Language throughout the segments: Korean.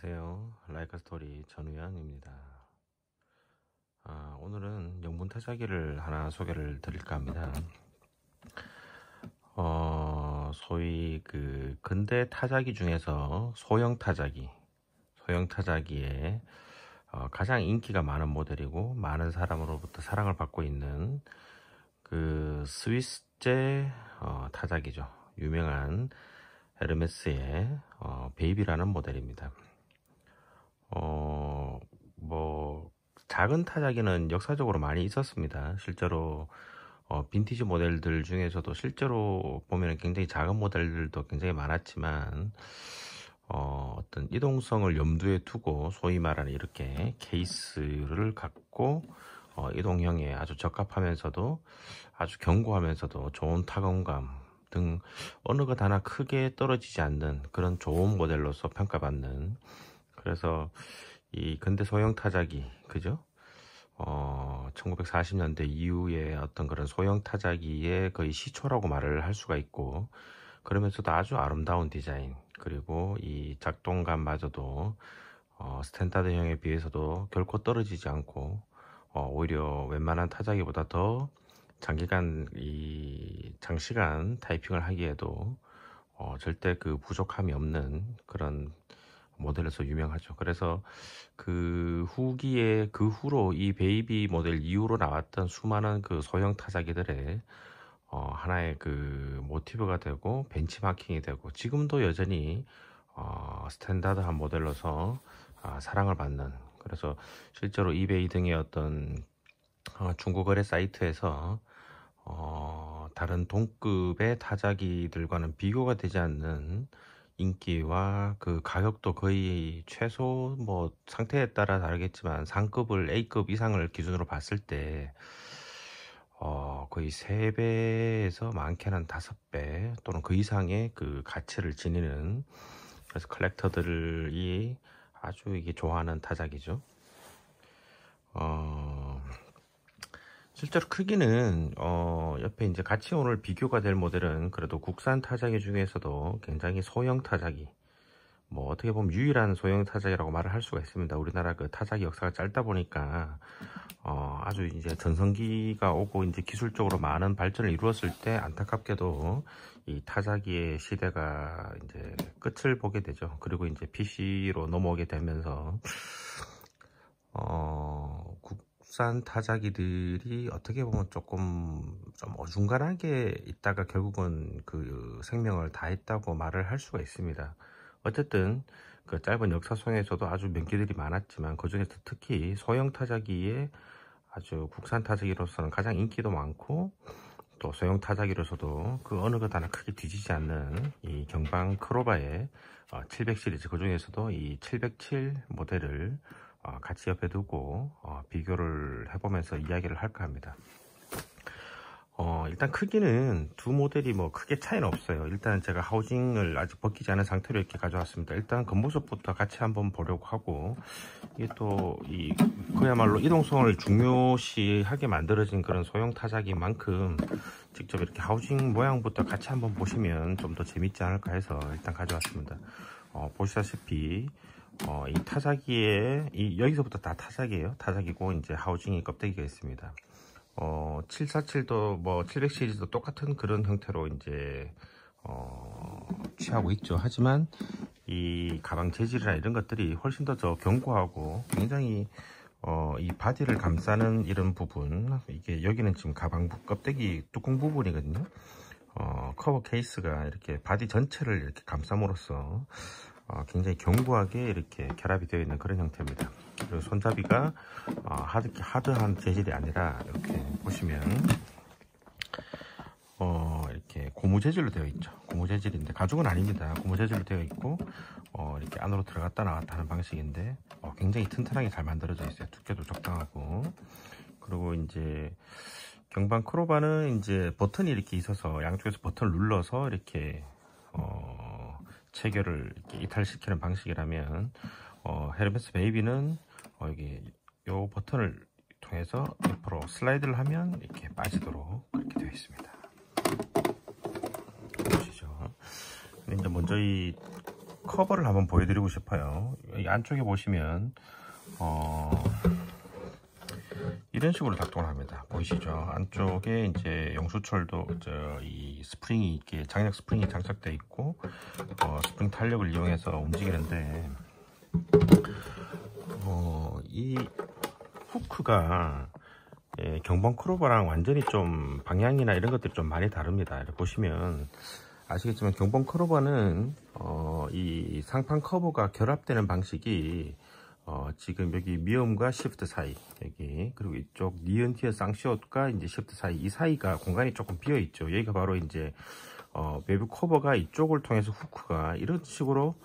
안녕하세요. 라이카 스토리 전우현입니다. 오늘은 영문 타자기를 하나 소개를 드릴까 합니다. 소위 그 근대 타자기 중에서 소형 타자기에 가장 인기가 많은 모델이고 많은 사람으로부터 사랑을 받고 있는 그 스위스제 타자기죠. 유명한 에르메스의 베이비라는 모델입니다. 뭐 작은 타자기는 역사적으로 많이 있었습니다. 실제로 빈티지 모델들 중에서도 실제로 보면 굉장히 작은 모델들도 굉장히 많았지만 어떤 이동성을 염두에 두고 소위 말하는 이렇게 케이스를 갖고 이동형에 아주 적합하면서도 아주 견고하면서도 좋은 타건감 등 어느 것 하나 크게 떨어지지 않는 그런 좋은 모델로서 평가받는, 그래서 이 근대 소형 타자기, 그죠? 1940년대 이후에 어떤 그런 소형 타자기의 거의 시초라고 말을 할 수가 있고, 그러면서도 아주 아름다운 디자인, 그리고 이 작동감마저도 스탠다드형에 비해서도 결코 떨어지지 않고 오히려 웬만한 타자기보다 더 장시간 타이핑을 하기에도 절대 그 부족함이 없는 그런 모델에서 유명하죠. 그래서 그 후로 이 베이비 모델 이후로 나왔던 수많은 그 소형 타자기들의 하나의 그 모티브가 되고 벤치마킹이 되고, 지금도 여전히 스탠다드한 모델로서 사랑을 받는, 그래서 실제로 이베이 등의 어떤 중고 거래 사이트에서 다른 동급의 타자기들과는 비교가 되지 않는 인기와 그 가격도 거의 최소 뭐 상태에 따라 다르겠지만 상급을 A급 이상을 기준으로 봤을 때 거의 3배에서 많게는 5배 또는 그 이상의 그 가치를 지니는, 그래서 컬렉터들이 아주 이게 좋아하는 타자기죠. 실제로 크기는 옆에 이제 같이 오늘 비교가 될 모델은 그래도 국산 타자기 중에서도 굉장히 소형 타자기, 뭐 어떻게 보면 유일한 소형 타자기라고 말을 할 수가 있습니다. 우리나라 그 타자기 역사가 짧다 보니까 아주 이제 전성기가 오고 이제 기술적으로 많은 발전을 이루었을 때 안타깝게도 이 타자기의 시대가 이제 끝을 보게 되죠. 그리고 이제 PC로 넘어오게 되면서 국산 타자기들이 어떻게 보면 조금 좀 어중간하게 있다가 결국은 그 생명을 다했다고 말을 할 수가 있습니다. 어쨌든 그 짧은 역사 속에서도 아주 명기들이 많았지만 그 중에서 특히 소형 타자기에 아주 국산 타자기로서는 가장 인기도 많고 또 소형 타자기로서도 그 어느 것 하나 크게 뒤지지 않는 이 경방 크로바의 700 시리즈, 그 중에서도 이 707 모델을 같이 옆에 두고 비교를 해보면서 이야기를 할까 합니다. 일단 크기는 두 모델이 뭐 크게 차이는 없어요. 일단 제가 하우징을 아직 벗기지 않은 상태로 이렇게 가져왔습니다. 일단 겉모습부터 같이 한번 보려고 하고, 이게 또 그야말로 이동성을 중요시하게 만들어진 그런 소형 타자기만큼 직접 이렇게 하우징 모양부터 같이 한번 보시면 좀 더 재밌지 않을까 해서 일단 가져왔습니다. 보시다시피 이 타자기에 여기서부터 다 타자기예요. 타자기고 이제 하우징이 껍데기가 있습니다. 747도 뭐 700 시리즈도 똑같은 그런 형태로 이제 취하고 있죠. 하지만 이 가방 재질이나 이런 것들이 훨씬 더 견고하고 굉장히 이 바디를 감싸는 이런 부분, 이게 여기는 지금 가방 껍데기 뚜껑 부분이거든요. 커버 케이스가 이렇게 바디 전체를 이렇게 감싸므로써 굉장히 견고하게 이렇게 결합이 되어 있는 그런 형태입니다. 그리고 손잡이가 하드한 재질이 아니라 이렇게 보시면 이렇게 고무 재질로 되어 있죠. 고무 재질인데 가죽은 아닙니다. 고무 재질로 되어 있고 이렇게 안으로 들어갔다 나왔다 하는 방식인데 굉장히 튼튼하게 잘 만들어져 있어요. 두께도 적당하고. 그리고 이제 경방 크로바는 이제 버튼이 이렇게 있어서 양쪽에서 버튼을 눌러서 이렇게 체결을 이렇게 이탈시키는 방식이라면 헤르메스 베이비는 여기 요 버튼을 통해서 옆으로 슬라이드를 하면 이렇게 빠지도록 그렇게 되어 있습니다. 보시죠. 이제 먼저 이 커버를 한번 보여드리고 싶어요. 여기 안쪽에 보시면 이런 식으로 작동을 합니다. 보이시죠? 안쪽에 이제 영수철도 이 스프링이 이렇게 장력 스프링이 장착되어 있고 스프링 탄력을 이용해서 움직이는데 이 후크가 경범 크로버랑 완전히 좀 방향이나 이런 것들이 좀 많이 다릅니다. 이렇게 보시면 아시겠지만 경범 크로버는 이 상판 커버가 결합되는 방식이 지금 여기 미음과 시프트 사이 여기 그리고 이쪽 니은 티어 쌍시옷과 이제 시프트 사이 이 사이가 공간이 조금 비어 있죠. 여기가 바로 이제 외부 커버가 이쪽을 통해서 후크가 이런 식으로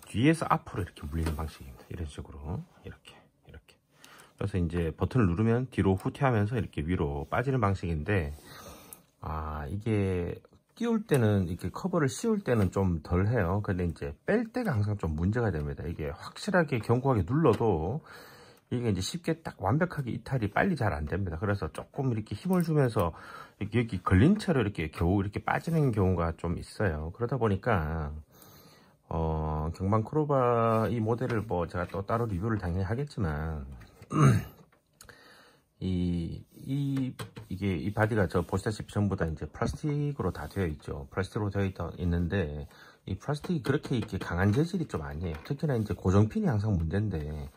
뒤에서 앞으로 이렇게 물리는 방식입니다. 이런 식으로 이렇게 그래서 이제 버튼을 누르면 뒤로 후퇴하면서 이렇게 위로 빠지는 방식인데 이게 끼울 때는 이렇게 커버를 씌울 때는 좀 덜 해요. 근데 이제 뺄 때가 항상 좀 문제가 됩니다. 이게 확실하게 견고하게 눌러도 이게 이제 쉽게 딱 완벽하게 이탈이 빨리 잘 안 됩니다. 그래서 조금 이렇게 힘을 주면서 여기 걸린 채로 이렇게 겨우 이렇게 빠지는 경우가 좀 있어요. 그러다 보니까 경방 크로바 이 모델을 뭐 제가 또 따로 리뷰를 당연히 하겠지만 이 바디가 보시다시피 전부 다 이제 플라스틱으로 다 되어 있죠. 플라스틱으로 되어 있는데 이 플라스틱이 그렇게 이렇게 강한 재질이 좀 아니에요. 특히나 이제 고정핀이 항상 문제인데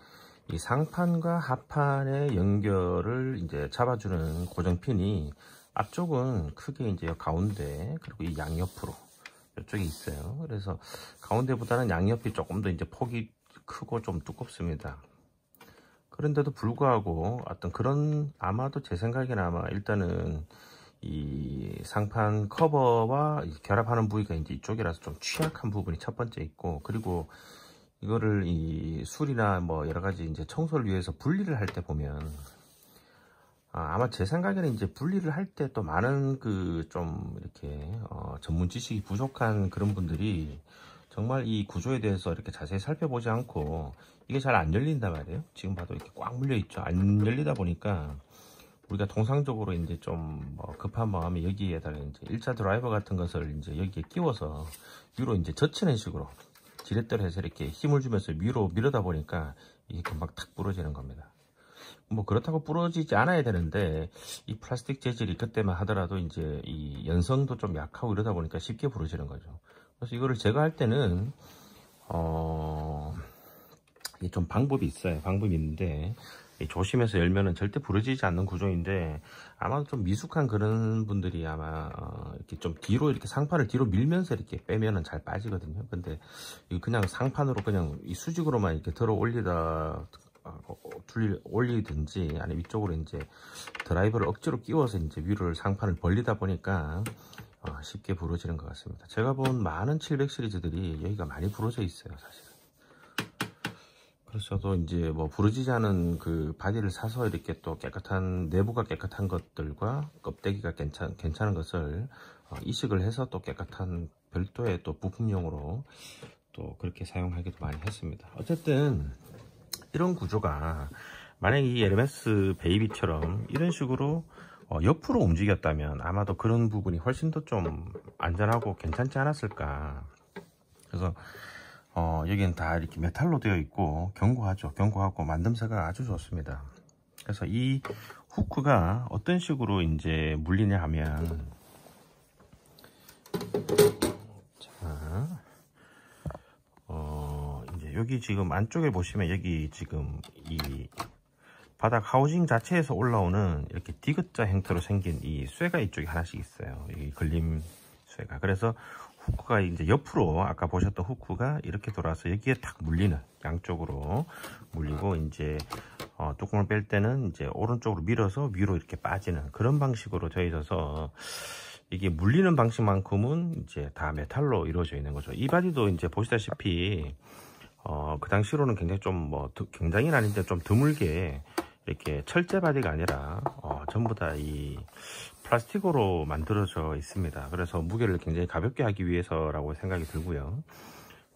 이 상판과 하판의 연결을 이제 잡아주는 고정핀이 앞쪽은 크게 이제 가운데 그리고 이 양옆으로 이쪽에 있어요. 그래서 가운데보다는 양옆이 조금 더 이제 폭이 크고 좀 두껍습니다. 그런데도 불구하고 어떤 그런 아마도 제 생각에는 아마 일단은 이 상판 커버와 결합하는 부위가 이제 이쪽이라서 좀 취약한 부분이 첫 번째 있고 그리고 이거를 이 술이나 뭐 여러 가지 이제 청소를 위해서 분리를 할 때 보면 아마 제 생각에는 이제 분리를 할 때 또 많은 그 좀 이렇게 전문 지식이 부족한 그런 분들이 정말 이 구조에 대해서 이렇게 자세히 살펴보지 않고 이게 잘 안 열린단 말이에요. 지금 봐도 이렇게 꽉 물려 있죠. 안 열리다 보니까 우리가 통상적으로 이제 좀 뭐 급한 마음에 여기에다가 이제 일자 드라이버 같은 것을 이제 여기에 끼워서 위로 이제 젖히는 식으로 지렛대로 해서 이렇게 힘을 주면서 위로 밀어다 보니까 이게 금방 탁 부러지는 겁니다. 뭐 그렇다고 부러지지 않아야 되는데 이 플라스틱 재질이 그때만 하더라도 이제 이 연성도 좀 약하고 이러다 보니까 쉽게 부러지는 거죠. 그래서 이거를 제거할 때는 이게 좀 방법이 있어요. 방법이 있는데 조심해서 열면은 절대 부러지지 않는 구조인데 아마도 좀 미숙한 그런 분들이 아마 이렇게 좀 뒤로 이렇게 상판을 뒤로 밀면서 이렇게 빼면은 잘 빠지거든요. 근데 그냥 상판으로 그냥 이 수직으로만 이렇게 들어 올리든지 아니면 위쪽으로 이제 드라이버를 억지로 끼워서 이제 위로 상판을 벌리다 보니까 쉽게 부러지는 것 같습니다. 제가 본 많은 700 시리즈들이 여기가 많이 부러져 있어요, 사실. 그래서 저도 이제 뭐 부러지지 않은 그 바디를 사서 이렇게 또 깨끗한 내부가 깨끗한 것들과 껍데기가 괜찮은 것을 이식을 해서 또 깨끗한 별도의 또 부품용으로 또 그렇게 사용하기도 많이 했습니다. 어쨌든 이런 구조가 만약 이 에르메스 베이비처럼 이런 식으로 옆으로 움직였다면 아마도 그런 부분이 훨씬 더 좀 안전하고 괜찮지 않았을까. 그래서 여기는 다 이렇게 메탈로 되어 있고 견고하죠. 견고하고 만듦새가 아주 좋습니다. 그래서 이 후크가 어떤 식으로 이제 물리냐 하면 자, 이제 여기 지금 안쪽에 보시면 여기 지금 이 바닥 하우징 자체에서 올라오는 이렇게 디귿자 형태로 생긴 이 쇠가 이쪽에 하나씩 있어요. 이 걸림 쇠가. 그래서 후크가 이제 옆으로 아까 보셨던 후크가 이렇게 돌아서 여기에 탁 물리는 양쪽으로 물리고 이제 뚜껑을 뺄 때는 이제 오른쪽으로 밀어서 위로 이렇게 빠지는 그런 방식으로 되어 있어서 이게 물리는 방식만큼은 이제 다 메탈로 이루어져 있는 거죠. 이 바디도 이제 보시다시피 그 당시로는 굉장히 좀 뭐 굉장히는 아닌데 좀 드물게 이렇게 철제 바디가 아니라 전부 다 이 플라스틱으로 만들어져 있습니다. 그래서 무게를 굉장히 가볍게 하기 위해서라고 생각이 들고요.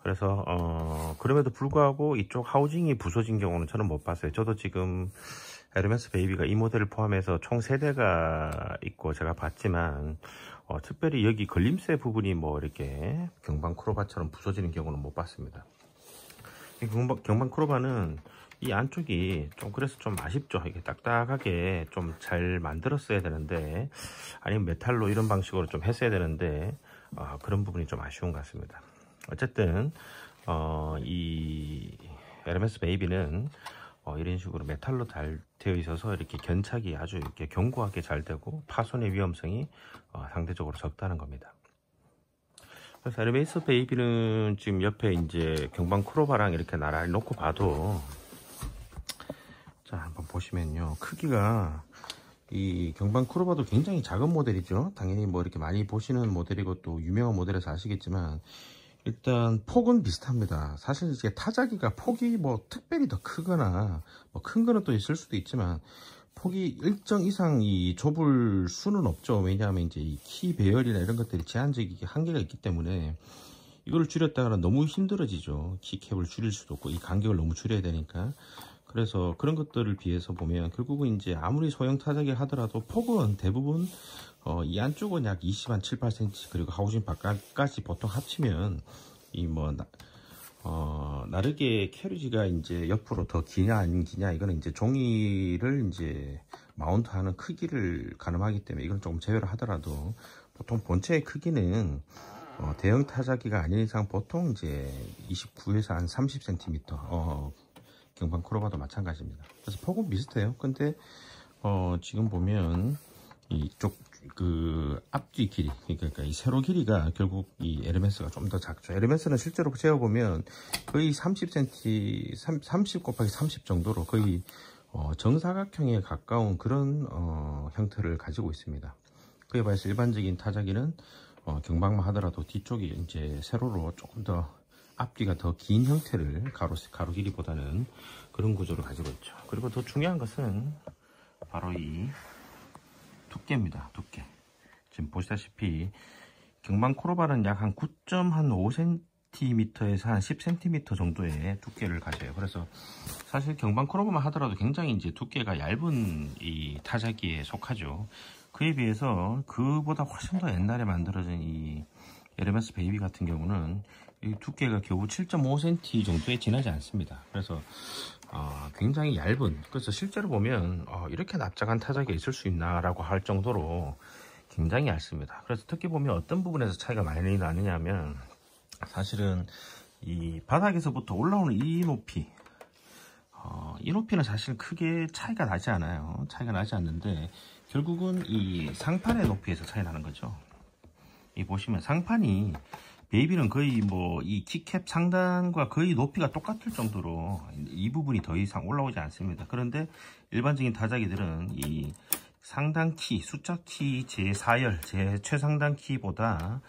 그래서 그럼에도 불구하고 이쪽 하우징이 부서진 경우는 저는 못 봤어요. 저도 지금 에르메스 베이비가 이 모델을 포함해서 총 3대가 있고 제가 봤지만 특별히 여기 걸림새 부분이 뭐 이렇게 경방 크로바처럼 부서지는 경우는 못 봤습니다. 이 경방 크로바는 이 안쪽이 좀 그래서 좀 아쉽죠. 이게 딱딱하게 좀 잘 만들었어야 되는데, 아니면 메탈로 이런 방식으로 좀 했어야 되는데, 그런 부분이 좀 아쉬운 것 같습니다. 어쨌든 이 에르메스 베이비는 이런 식으로 메탈로 잘 되어 있어서 이렇게 견착이 아주 이렇게 견고하게 잘 되고 파손의 위험성이 상대적으로 적다는 겁니다. 그래서 에르메스 베이비는 지금 옆에 이제 경방 크로바랑 이렇게 나란히 놓고 봐도, 자 한번 보시면요, 크기가 이 경방 크로바도 굉장히 작은 모델이죠. 당연히 뭐 이렇게 많이 보시는 모델이고 또 유명한 모델에서 아시겠지만, 일단 폭은 비슷합니다. 사실 이제 타자기가 폭이 뭐 특별히 더 크거나 뭐 큰 거는 또 있을 수도 있지만, 폭이 일정 이상 이 좁을 수는 없죠. 왜냐하면 이제 이 키 배열이나 이런 것들이 제한적인 한계가 있기 때문에 이거를 줄였다가는 너무 힘들어지죠. 키캡을 줄일 수도 없고 이 간격을 너무 줄여야 되니까. 그래서 그런 것들을 비해서 보면 결국은 이제 아무리 소형 타자기 하더라도 폭은 대부분 이 안쪽은 약 7, 8cm, 그리고 하우징 바깥까지 보통 합치면 이 뭐 나르게 캐리지가 이제 옆으로 더 기냐 안 기냐, 이거는 이제 종이를 이제 마운트하는 크기를 가늠하기 때문에 이건 조금 제외를 하더라도 보통 본체의 크기는 대형 타자기가 아닌 이상 보통 이제 29에서 한 30cm, 경방 크로바도 마찬가지입니다. 그래서 폭은 비슷해요. 근데 지금 보면 이쪽 그 앞뒤 길이, 그러니까 이 세로 길이가 결국 이 에르메스가 좀 더 작죠. 에르메스는 실제로 재어보면 거의 30cm, 30 곱하기 30 정도로 거의 정사각형에 가까운 그런 형태를 가지고 있습니다. 그에 비해서 일반적인 타자기는 경방만 하더라도 뒤쪽이 이제 세로로 조금 더 앞뒤가 더 긴 형태를 가로 길이보다는 그런 구조를 가지고 있죠. 그리고 더 중요한 것은 바로 이 두께입니다. 두께. 지금 보시다시피 경방 크로바는 약 한 9.5cm에서 한 10cm 정도의 두께를 가져요. 그래서 사실 경방 크로바만 하더라도 굉장히 이제 두께가 얇은 이 타자기에 속하죠. 그에 비해서 그보다 훨씬 더 옛날에 만들어진 이 에르메스 베이비 같은 경우는 이 두께가 겨우 7.5cm 정도에 지나지 않습니다. 그래서 굉장히 얇은, 그래서 실제로 보면 이렇게 납작한 타자기가 있을 수 있나 라고 할 정도로 굉장히 얇습니다. 그래서 특히 보면 어떤 부분에서 차이가 많이 나느냐 하면, 사실은 이 바닥에서부터 올라오는 이 높이, 이 높이는 사실 크게 차이가 나지 않아요. 차이가 나지 않는데 결국은 이 상판의 높이에서 차이 나는 거죠. 이 보시면 상판이, 베이비는 거의 뭐 이 키캡 상단과 거의 높이가 똑같을 정도로 이 부분이 더 이상 올라오지 않습니다. 그런데 일반적인 타자기들은 이 상단 키, 숫자 키 제4열, 제 최상단 키보다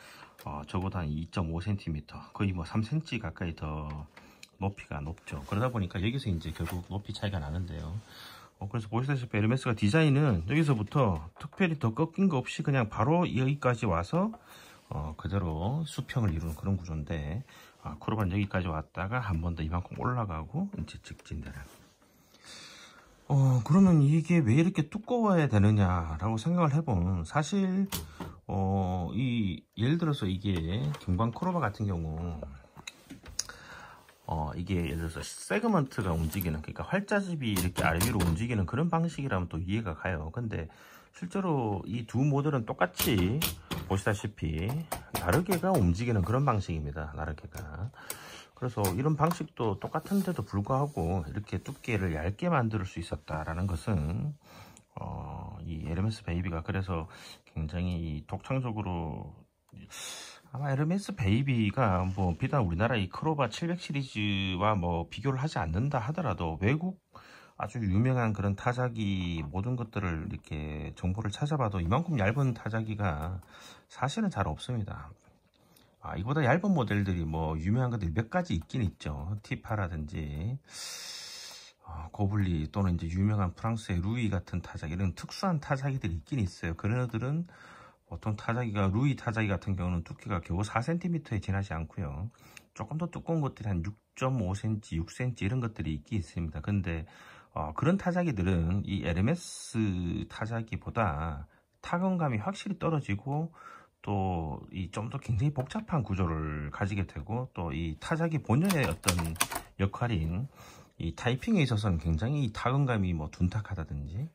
적어도 한 2.5cm, 거의 뭐 3cm 가까이 더 높이가 높죠. 그러다 보니까 여기서 이제 결국 높이 차이가 나는데요. 그래서 보시다시피 에르메스가 디자인은 여기서부터 특별히 더 꺾인 거 없이 그냥 바로 여기까지 와서 그대로 수평을 이루는 그런 구조인데, 크로바는 여기까지 왔다가 한 번 더 이만큼 올라가고 이제 직진되는. 그러면 이게 왜 이렇게 두꺼워야 되느냐라고 생각을 해보면, 사실 예를 들어서 이게 경방 크로바 같은 경우 이게 예를 들어서 세그먼트가 움직이는, 그러니까 활자집이 이렇게 아래 위로 움직이는 그런 방식이라면 또 이해가 가요. 근데 실제로 이 두 모델은 똑같이 보시다시피 나르게가 움직이는 그런 방식입니다. 나르게가. 그래서 이런 방식도 똑같은데도 불구하고 이렇게 두께를 얇게 만들 수 있었다라는 것은 이 에르메스 베이비가 그래서 굉장히 독창적으로, 아마 에르메스 베이비가 뭐 비단 우리나라 이 크로바 700 시리즈와 뭐 비교를 하지 않는다 하더라도 외국 아주 유명한 그런 타자기 모든 것들을 이렇게 정보를 찾아봐도 이만큼 얇은 타자기가 사실은 잘 없습니다. 이보다 얇은 모델들이 뭐 유명한 것들이 몇 가지 있긴 있죠. 티파라든지 고블리, 또는 이제 유명한 프랑스의 루이 같은 타자기, 이런 특수한 타자기들이 있긴 있어요. 그런 애들은 보통 타자기가, 루이 타자기 같은 경우는 두께가 겨우 4cm에 지나지 않고요. 조금 더 두꺼운 것들이 한 6.5cm, 6cm 이런 것들이 있긴 있습니다. 근데 그런 타자기들은 이 에르메스 타자기보다 타건감이 확실히 떨어지고 또 이 좀 더 굉장히 복잡한 구조를 가지게 되고, 또 이 타자기 본연의 어떤 역할인 이 타이핑에 있어서는 굉장히 타건감이 뭐 둔탁하다든지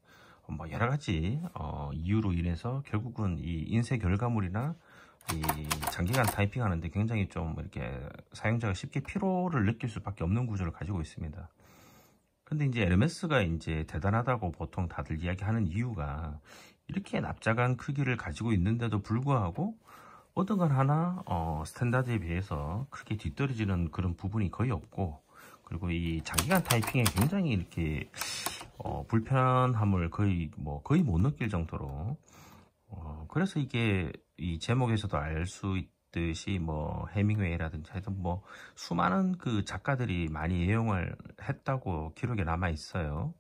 뭐 여러 가지 이유로 인해서 결국은 이 인쇄 결과물이나 이 장기간 타이핑 하는데 굉장히 좀 이렇게 사용자가 쉽게 피로를 느낄 수밖에 없는 구조를 가지고 있습니다. 근데 이제 LMS가 이제 대단하다고 보통 다들 이야기하는 이유가 이렇게 납작한 크기를 가지고 있는데도 불구하고 어떤 걸 하나 스탠다드에 비해서 크게 뒤떨어지는 그런 부분이 거의 없고, 그리고 이 장기간 타이핑에 굉장히 이렇게 불편함을 거의 못 느낄 정도로 그래서 이게 이 제목에서도 알 수 있듯이 뭐 해밍웨이라든지 하여튼 뭐 수많은 그 작가들이 많이 애용을 했다고 기록에 남아 있어요.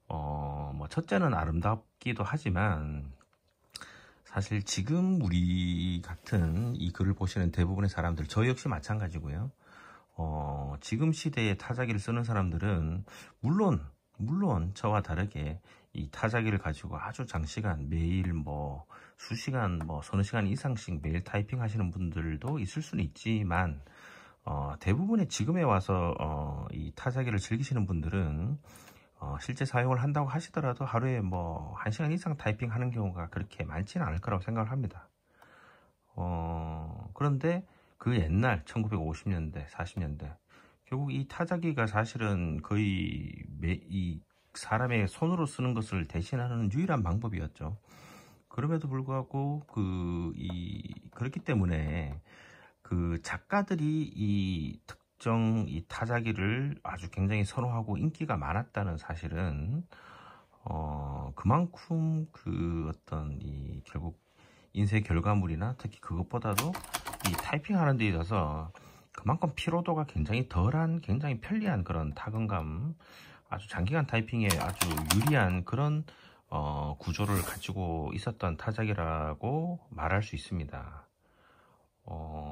뭐 첫째는 아름답기도 하지만 사실 지금 우리 같은 이 글을 보시는 대부분의 사람들, 저 역시 마찬가지고요. 지금 시대에 타자기를 쓰는 사람들은 물론 저와 다르게 이 타자기를 가지고 아주 장시간 매일 뭐 수시간 뭐 서너 시간 이상씩 매일 타이핑 하시는 분들도 있을 수는 있지만 대부분의 지금에 와서 이 타자기를 즐기시는 분들은 실제 사용을 한다고 하시더라도 하루에 뭐 1시간 이상 타이핑 하는 경우가 그렇게 많지는 않을 거라고 생각을 합니다. 그런데 그 옛날 1950년대 40년대 결국 이 타자기가 사실은 거의 이 사람의 손으로 쓰는 것을 대신하는 유일한 방법이었죠. 그럼에도 불구하고 그렇기 때문에 그 작가들이 이 특정 이 타자기를 아주 굉장히 선호하고 인기가 많았다는 사실은 그만큼 그 어떤 이 결국 인쇄 결과물이나 특히 그것보다도 이 타이핑 하는 데 있어서 그만큼 피로도가 굉장히 덜한 굉장히 편리한 그런 타건감, 아주 장기간 타이핑에 아주 유리한 그런 구조를 가지고 있었던 타자기라고 말할 수 있습니다.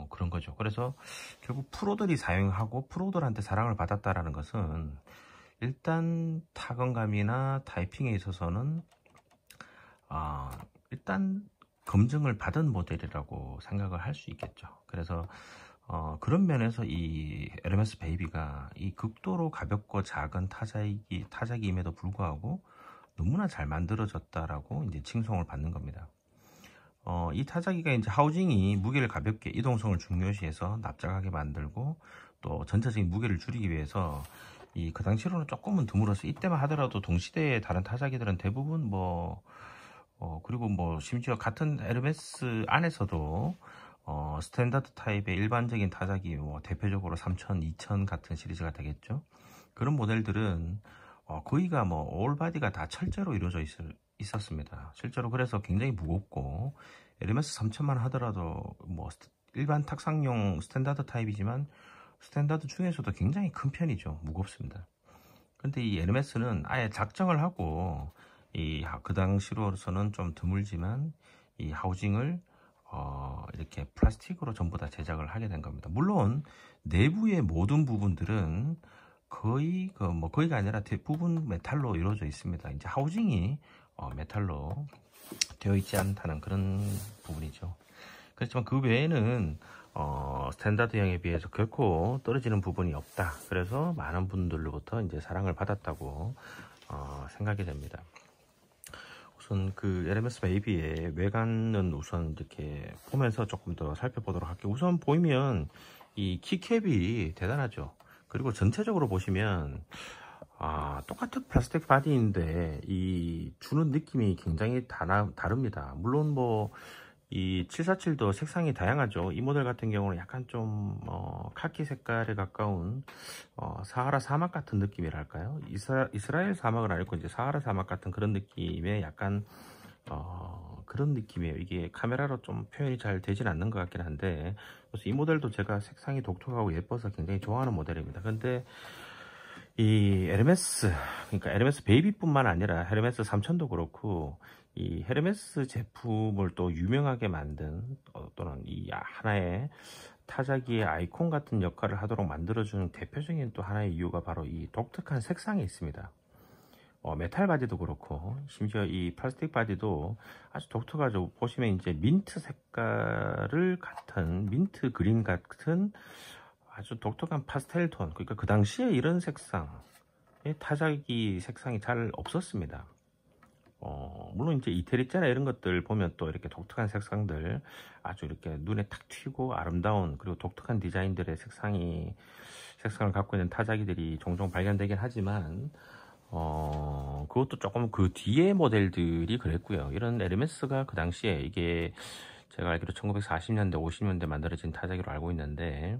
그런 거죠. 그래서 결국 프로들이 사용하고 프로들한테 사랑을 받았다라는 것은 일단 타건감이나 타이핑에 있어서는 일단 검증을 받은 모델이라고 생각을 할 수 있겠죠. 그래서 그런 면에서 이 LMS 베이비가 이 극도로 가볍고 작은 타자기임에도 불구하고 너무나 잘 만들어졌다라고 이제 칭송을 받는 겁니다. 이 타자기가 이제 하우징이 무게를 가볍게 이동성을 중요시해서 납작하게 만들고 또 전체적인 무게를 줄이기 위해서 그 당시로는 조금은 드물어서 이때만 하더라도 동시대의 다른 타자기들은 대부분 그리고 뭐 심지어 같은 에르메스 안에서도 스탠다드 타입의 일반적인 타자기 대표적으로 3000, 2000 같은 시리즈가 되겠죠. 그런 모델들은 거의가 올바디가 다 철제로 이루어져 있었습니다. 실제로 그래서 굉장히 무겁고 에르메스 3000만 하더라도 일반 탁상용 스탠다드 타입이지만 스탠다드 중에서도 굉장히 큰 편이죠. 무겁습니다. 근데 이 에르메스는 아예 작정을 하고 그 당시로서는 좀 드물지만 이 하우징을 이렇게 플라스틱으로 전부 다 제작을 하게 된 겁니다. 물론 내부의 모든 부분들은 거의가 아니라 대부분 메탈로 이루어져 있습니다. 이제 하우징이 메탈로 되어 있지 않다는 그런 부분이죠. 그렇지만 그 외에는 스탠다드형에 비해서 결코 떨어지는 부분이 없다. 그래서 많은 분들로부터 이제 사랑을 받았다고 생각이 됩니다. 우선 그 LMS 베이비의 외관은 우선 이렇게 보면서 조금 더 살펴보도록 할게요. 우선 보이면 이 키캡이 대단하죠. 그리고 전체적으로 보시면 똑같은 플라스틱 바디인데 이 주는 느낌이 굉장히 다릅니다. 물론 이 747도 색상이 다양하죠. 이 모델 같은 경우는 약간 좀 카키 색깔에 가까운 사하라 사막 같은 느낌이랄까요? 이스라엘 사막은 아니고 이제 사하라 사막 같은 그런 느낌의 약간 그런 느낌이에요. 이게 카메라로 좀 표현이 잘 되진 않는 것 같긴 한데, 그래서 이 모델도 제가 색상이 독특하고 예뻐서 굉장히 좋아하는 모델입니다. 근데 이 에르메스, 그러니까 에르메스 베이비뿐만 아니라 헤르메스 3000도 그렇고 이 헤르메스 제품을 또 유명하게 만든 또는 이 하나의 타자기의 아이콘 같은 역할을 하도록 만들어주는 대표적인 또 하나의 이유가 바로 이 독특한 색상이 있습니다. 메탈 바디도 그렇고 심지어 이 플라스틱 바디도 아주 독특하죠. 보시면 이제 민트 색깔을 같은 민트 그린 같은 아주 독특한 파스텔 톤, 그러니까 그 당시에 이런 색상의 타자기 색상이 잘 없었습니다. 물론 이제 이태리자나 이런 것들 보면 또 이렇게 독특한 색상들 아주 이렇게 눈에 탁 튀고 아름다운 그리고 독특한 디자인들의 색상을 갖고 있는 타자기들이 종종 발견되긴 하지만 그것도 조금 그 뒤에 모델들이 그랬고요. 이런 에르메스가 그 당시에 이게 제가 알기로 1940년대 50년대 만들어진 타자기로 알고 있는데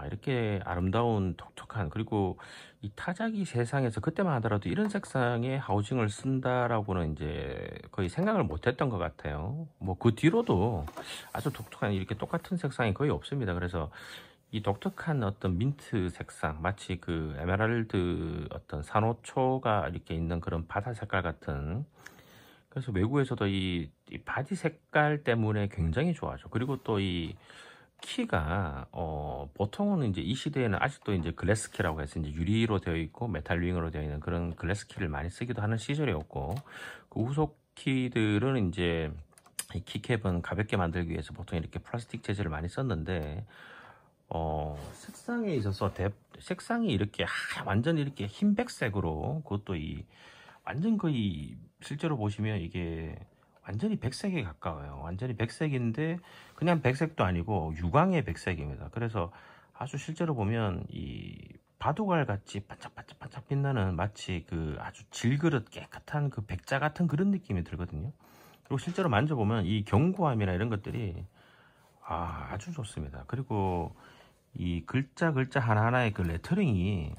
이렇게 아름다운 독특한, 그리고 이 타자기 세상에서 그때만 하더라도 이런 색상의 하우징을 쓴다라고는 이제 거의 생각을 못했던 것 같아요. 뭐 그 뒤로도 아주 독특한 이렇게 똑같은 색상이 거의 없습니다. 그래서 이 독특한 어떤 민트 색상, 마치 그 에메랄드 어떤 산호초가 이렇게 있는 그런 바다 색깔 같은, 그래서 외국에서도 이 바디 색깔 때문에 굉장히 좋아하죠. 그리고 또 이 키가 보통은 이제 이 시대에는 아직도 이제 글래스 키라고 해서 이제 유리로 되어 있고 메탈 링으로 되어 있는 그런 글래스 키를 많이 쓰기도 하는 시절이었고, 그 후속 키들은 이제 이 키캡은 가볍게 만들기 위해서 보통 이렇게 플라스틱 재질을 많이 썼는데, 색상에 있어서 색상이 이렇게 완전 이렇게 흰백색으로, 그것도 이 완전 거의 실제로 보시면 이게 완전히 백색에 가까워요. 완전히 백색인데 그냥 백색도 아니고 유광의 백색입니다. 그래서 아주 실제로 보면 이 바둑알 같이 반짝반짝 빛나는 마치 그 아주 질그릇 깨끗한 그 백자 같은 그런 느낌이 들거든요. 그리고 실제로 만져보면 이 견고함이나 이런 것들이 아주 좋습니다. 그리고 이 글자 하나하나의 그 레터링이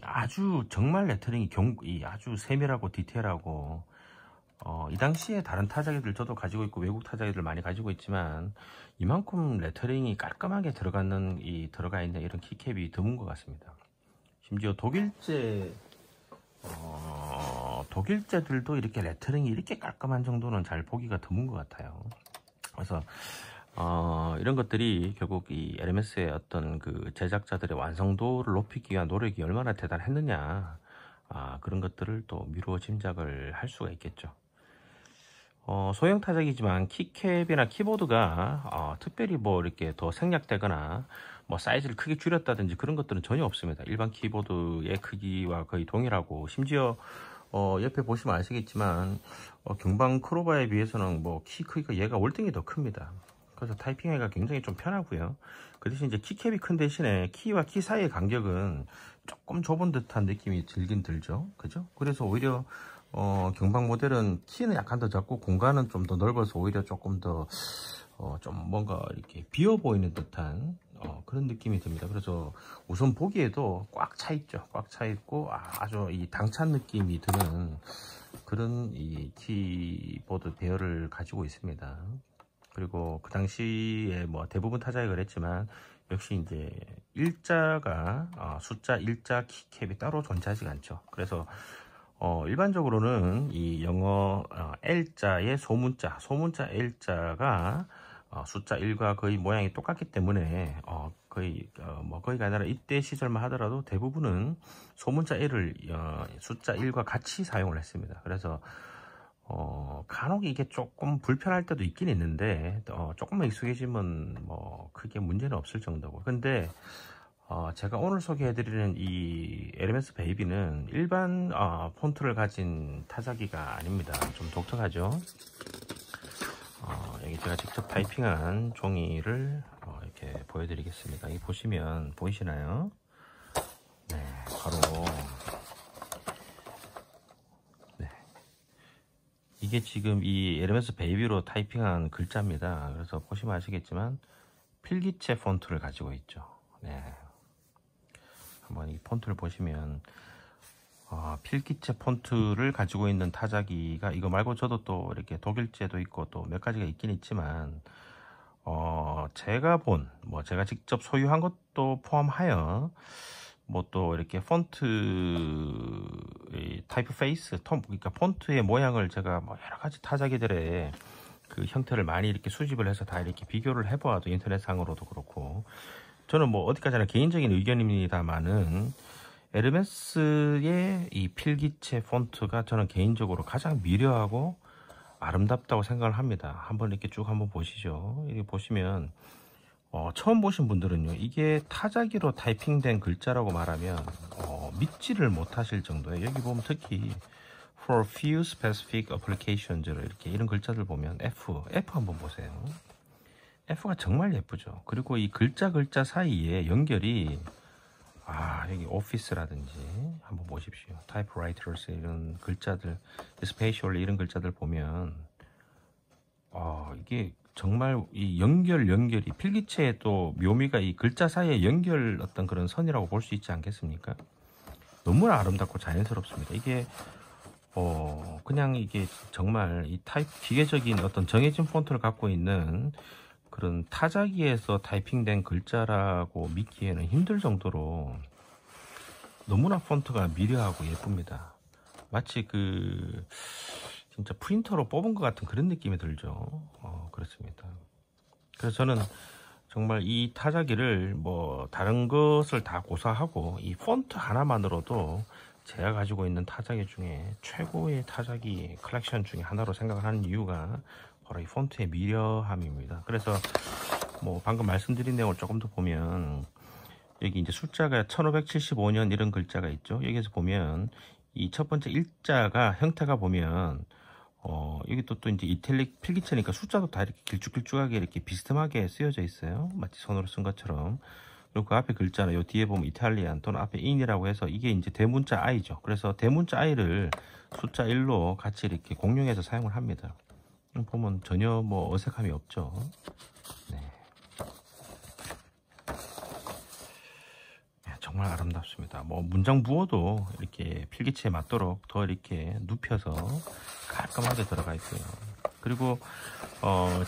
아주 정말 레터링이 아주 세밀하고 디테일하고, 이 당시에 다른 타자기들 저도 가지고 있고 외국 타자기들 많이 가지고 있지만 이만큼 레터링이 깔끔하게 들어가 있는 이런 키캡이 드문 것 같습니다. 심지어 독일제들도 이렇게 레터링이 이렇게 깔끔한 정도는 잘 보기가 드문 것 같아요. 그래서 이런 것들이 결국 이 에르메스의 어떤 그 제작자들의 완성도를 높이기 위한 노력이 얼마나 대단했느냐, 그런 것들을 또 미루어 짐작을 할 수가 있겠죠. 소형 타자기지만 키캡이나 키보드가 특별히 뭐 이렇게 더 생략되거나 뭐 사이즈를 크게 줄였다든지 그런 것들은 전혀 없습니다. 일반 키보드의 크기와 거의 동일하고, 심지어 옆에 보시면 아시겠지만 경방 크로바에 비해서는 뭐 키 크기가 얘가 월등히 더 큽니다. 그래서 타이핑하기가 굉장히 좀 편하고요. 그 대신 이제 키캡이 큰 대신에 키와 키 사이의 간격은 조금 좁은 듯한 느낌이 들긴 들죠. 그죠? 그래서 오히려 경방 모델은 키는 약간 더 작고 공간은 좀 더 넓어서 오히려 조금 더 좀 뭔가 이렇게 비어 보이는 듯한 그런 느낌이 듭니다. 그래서 우선 보기에도 꽉 차 있죠. 꽉 차 있고 아주 이 당찬 느낌이 드는 그런 이 키보드 배열을 가지고 있습니다. 그리고 그 당시에 뭐 대부분 타자에 그랬지만 역시 이제 숫자 일자 키캡이 따로 존재하지 않죠. 그래서 일반적으로는 이 영어 L자의 소문자 L자가 숫자 1과 거의 모양이 똑같기 때문에 거의가 아니라 이때 시절만 하더라도 대부분은 소문자 L을 숫자 1과 같이 사용을 했습니다. 그래서 간혹 이게 조금 불편할 때도 있긴 있는데 조금만 익숙해지면 뭐 크게 문제는 없을 정도고. 근데 제가 오늘 소개해드리는 이 에르메스 베이비는 일반 폰트를 가진 타자기가 아닙니다. 좀 독특하죠. 여기 제가 직접 타이핑한 종이를 이렇게 보여드리겠습니다. 여기 보시면 보이시나요? 네, 바로 이게 지금 이 에르메스 베이비로 타이핑한 글자입니다. 그래서 보시면 아시겠지만 필기체 폰트를 가지고 있죠. 네. 한번 이 폰트를 보시면 필기체 폰트를 가지고 있는 타자기가 이거 말고 저도 또 이렇게 독일제도 있고 또 몇 가지가 있긴 있지만 제가 직접 소유한 것도 포함하여 뭐 또 이렇게 폰트 타이프 페이스 그러니까 폰트의 모양을 제가 뭐 여러 가지 타자기들의 그 형태를 많이 이렇게 수집을 해서 다 이렇게 비교를 해보아도 인터넷상으로도 그렇고, 저는 뭐 어디까지나 개인적인 의견입니다만은 에르메스의 이 필기체 폰트가 저는 개인적으로 가장 미려하고 아름답다고 생각을 합니다. 한번 이렇게 쭉 한번 보시죠. 이렇게 보시면 처음 보신 분들은요, 이게 타자기로 타이핑된 글자라고 말하면 믿지를 못하실 정도예요. 여기 보면 특히 for few specific applications 이렇게 이런 글자들 보면 F 한번 보세요. F가 정말 예쁘죠. 그리고 이 글자 사이에 연결이 여기 오피스라든지 한번 보십시오. 타이프라이터스 이런 글자들, 스페이셜 이런 글자들 보면 이게 정말 이 연결이 필기체의 또 묘미가 이 글자 사이에 연결 어떤 그런 선이라고 볼 수 있지 않겠습니까? 너무나 아름답고 자연스럽습니다. 이게 그냥 이게 정말 이 기계적인 어떤 정해진 폰트를 갖고 있는 그런 타자기에서 타이핑된 글자라고 믿기에는 힘들 정도로 너무나 폰트가 미려하고 예쁩니다. 마치 진짜 프린터로 뽑은 것 같은 그런 느낌이 들죠. 그렇습니다. 그래서 저는 정말 이 타자기를 뭐 다른 것을 다 고사하고 이 폰트 하나만으로도 제가 가지고 있는 타자기 중에 최고의 타자기 컬렉션 중에 하나로 생각을 하는 이유가 바로 이 폰트의 미려함입니다. 그래서 뭐 방금 말씀드린 내용을 조금 더 보면 여기 이제 숫자가 1575년 이런 글자가 있죠. 여기서 보면 이 첫 번째 일자가 형태가 보면 여기 또 이제 이탈릭 필기체니까 숫자도 다 이렇게 길쭉길쭉하게 이렇게 비스듬하게 쓰여져 있어요. 마치 손으로 쓴 것처럼. 그리고 그 앞에 글자는 요 뒤에 보면 이탈리안 또는 앞에 인이라고 해서 이게 이제 대문자 I죠. 그래서 대문자 I를 숫자 1로 같이 이렇게 공용해서 사용을 합니다. 보면 전혀 뭐 어색함이 없죠. 네. 정말 아름답습니다. 뭐 문장 부호도 이렇게 필기체에 맞도록 더 이렇게 눕혀서 깔끔하게 들어가 있고요. 그리고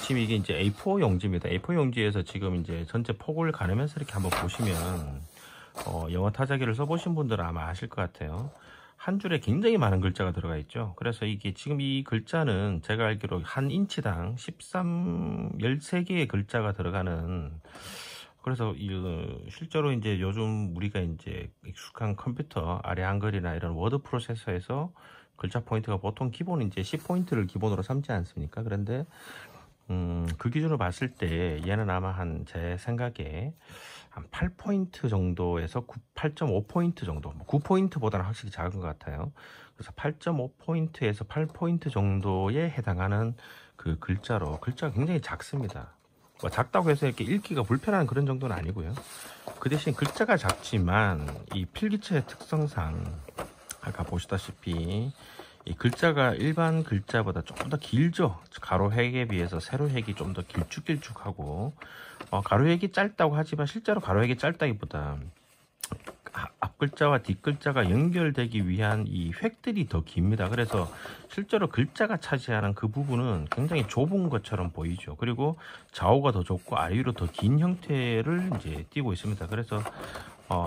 지금 이게 이제 A4 용지입니다. A4 용지에서 지금 이제 전체 폭을 가르면서 이렇게 한번 보시면 영어 타자기를 써보신 분들은 아마 아실 것 같아요. 한 줄에 굉장히 많은 글자가 들어가 있죠. 그래서 이게 지금 이 글자는 제가 알기로 한 인치당 13개의 글자가 들어가는, 그래서 실제로 이제 요즘 우리가 이제 익숙한 컴퓨터 아래 한글이나 이런 워드 프로세서에서 글자 포인트가 보통 기본 이제 10포인트를 기본으로 삼지 않습니까? 그런데 그 기준으로 봤을 때 얘는 아마 제 생각에 한 8포인트 정도에서 8.5포인트 정도, 9포인트보다는 확실히 작은 것 같아요. 그래서 8.5포인트에서 8포인트 정도에 해당하는 그 글자가 굉장히 작습니다. 뭐 작다고 해서 이렇게 읽기가 불편한 그런 정도는 아니고요. 그 대신 글자가 작지만 이 필기체의 특성상 아까 보시다시피 이 글자가 일반 글자보다 조금 더 길죠. 가로획에 비해서 세로획이 좀 더 길쭉길쭉하고 가로획이 짧다고 하지만 실제로 가로획이 짧다기보다 앞글자와 뒷글자가 연결되기 위한 이 획들이 더 깁니다. 그래서 실제로 글자가 차지하는 그 부분은 굉장히 좁은 것처럼 보이죠. 그리고 좌우가 더 좁고 아래위로 더 긴 형태를 이제 띄고 있습니다. 그래서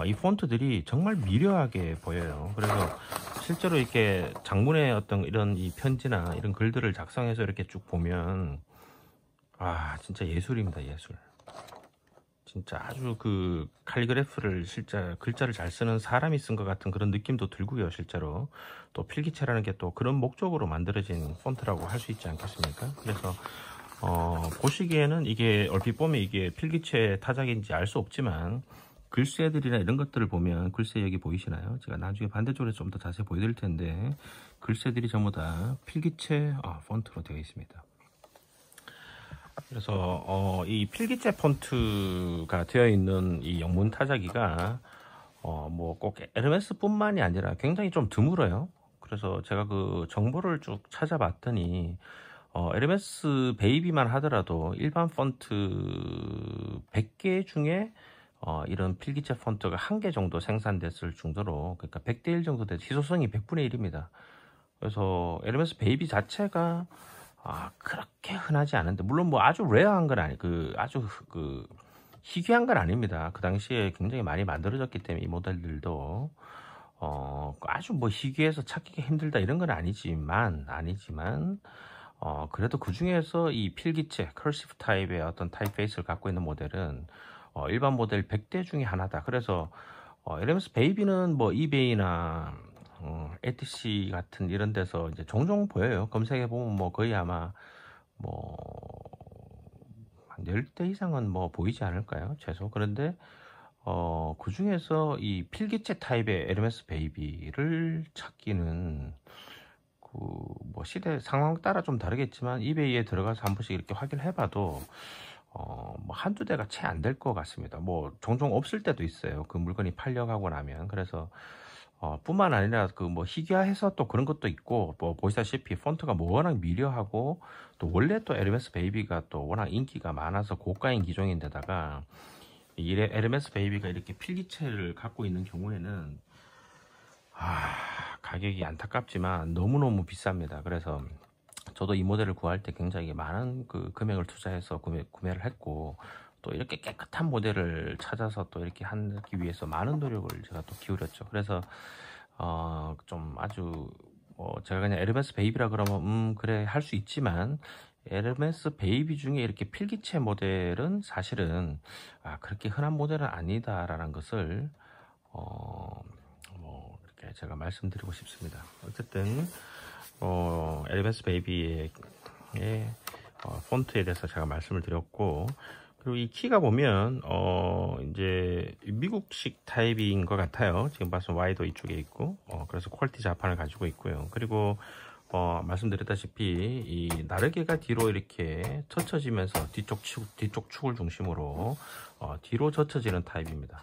이 폰트들이 정말 미려하게 보여요. 그래서 실제로 이렇게 장문의 어떤 이런 이 편지나 이런 글들을 작성해서 이렇게 쭉 보면 진짜 예술입니다. 예술. 진짜 아주 그 칼리그래프를 실제 글자를 잘 쓰는 사람이 쓴 것 같은 그런 느낌도 들고요. 실제로 또 필기체라는 게 또 그런 목적으로 만들어진 폰트라고 할 수 있지 않겠습니까? 그래서 보시기에는 이게 얼핏 보면 이게 필기체 타작인지 알 수 없지만 글씨들이나 이런 것들을 보면 글씨 여기 보이시나요? 제가 나중에 반대쪽에 좀 더 자세히 보여드릴 텐데 글씨들이 전부 다 필기체 폰트로 되어 있습니다. 그래서 이 필기체 폰트가 되어 있는 이 영문 타자기가 뭐 꼭 에르메스뿐만이 아니라 굉장히 좀 드물어요. 그래서 제가 그 정보를 쭉 찾아봤더니 에르메스 베이비만 하더라도 일반 폰트 100개 중에 이런 필기체 폰트가 1개 정도 생산됐을 정도로, 그러니까 100대 1 정도 돼서 희소성이 100분의 1입니다. 그래서 에르메스 베이비 자체가 그렇게 흔하지 않은데, 물론 뭐 아주 레어한 건 아주 희귀한 건 아닙니다. 그 당시에 굉장히 많이 만들어졌기 때문에 이 모델들도 아주 뭐 희귀해서 찾기가 힘들다 이런 건 아니지만 그래도 그 중에서 이 필기체 커시브 타입의 어떤 타입페이스를 갖고 있는 모델은 일반 모델 100대 중에 하나다. 그래서 LMS 베이비는 뭐 이베이나 etc 같은 이런 데서 이제 종종 보여요. 검색해 보면 뭐 거의 아마 뭐 한 10대 이상은 뭐 보이지 않을까요? 최소. 그런데 그 중에서 이 필기체 타입의 LMS 베이비를 찾기는 그 뭐 시대 상황 따라 좀 다르겠지만 이베이에 들어가서 한 번씩 이렇게 확인을 해봐도 뭐 한두 대가 채 안 될 것 같습니다. 뭐 종종 없을 때도 있어요. 그 물건이 팔려가고 나면. 그래서 뿐만 아니라 그 뭐 희귀화해서 또 그런 것도 있고, 뭐 보시다시피 폰트가 뭐 워낙 미려하고, 또 원래 또 LMS 베이비가 또 워낙 인기가 많아서 고가인 기종인데다가 이 LMS 베이비가 이렇게 필기체를 갖고 있는 경우에는 가격이 안타깝지만 너무너무 비쌉니다. 그래서 저도 이 모델을 구할 때 굉장히 많은 그 금액을 투자해서 구매를 했고, 또 이렇게 깨끗한 모델을 찾아서 또 이렇게 하기 위해서 많은 노력을 제가 또 기울였죠. 그래서 좀 아주 제가 그냥 LMS 베이비라 그러면 그래 할 수 있지만, LMS 베이비 중에 이렇게 필기체 모델은 사실은 그렇게 흔한 모델은 아니다라는 것을 뭐 이렇게 제가 말씀드리고 싶습니다. 어쨌든 LMS 베이비의 폰트에 대해서 제가 말씀을 드렸고, 그리고 이 키가 보면 이제 미국식 타입인 것 같아요. 지금 봐서 Y도 이쪽에 있고, 그래서 퀄리티 자판을 가지고 있고요. 그리고 말씀드렸다시피 이 나르게가 뒤로 이렇게 젖혀지면서 뒤쪽 축을 중심으로 뒤로 젖혀지는 타입입니다.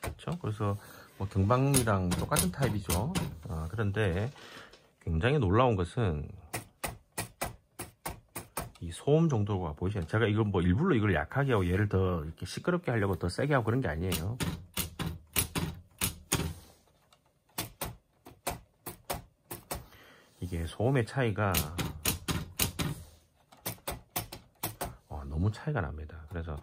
그렇죠? 그래서 뭐 경방이랑 똑같은 타입이죠. 그런데 굉장히 놀라운 것은 이 소음 정도가 보이시나요? 제가 이걸 뭐 일부러 이걸 약하게 하고 얘를 더 이렇게 시끄럽게 하려고 더 세게 하고 그런 게 아니에요. 이게 소음의 차이가 너무 차이가 납니다. 그래서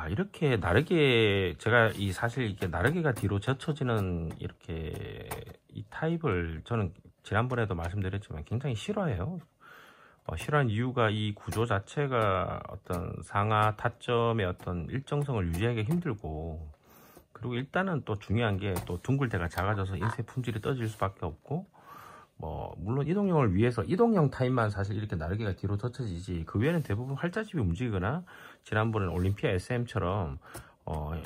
이렇게 나르게, 제가 사실 이게 나르게가 뒤로 젖혀지는 이렇게 이 타입을 저는 지난번에도 말씀드렸지만 굉장히 싫어해요. 싫어하는 이유가 이 구조 자체가 어떤 상하 타점의 어떤 일정성을 유지하기 힘들고, 그리고 일단은 또 중요한 게 또 둥글대가 작아져서 인쇄 품질이 떨어질 수밖에 없고, 뭐 물론 이동형을 위해서 이동형 타입만 사실 이렇게 나르게가 뒤로 젖혀지지, 그 외에는 대부분 활자집이 움직이거나, 지난번에는 올림피아 SM처럼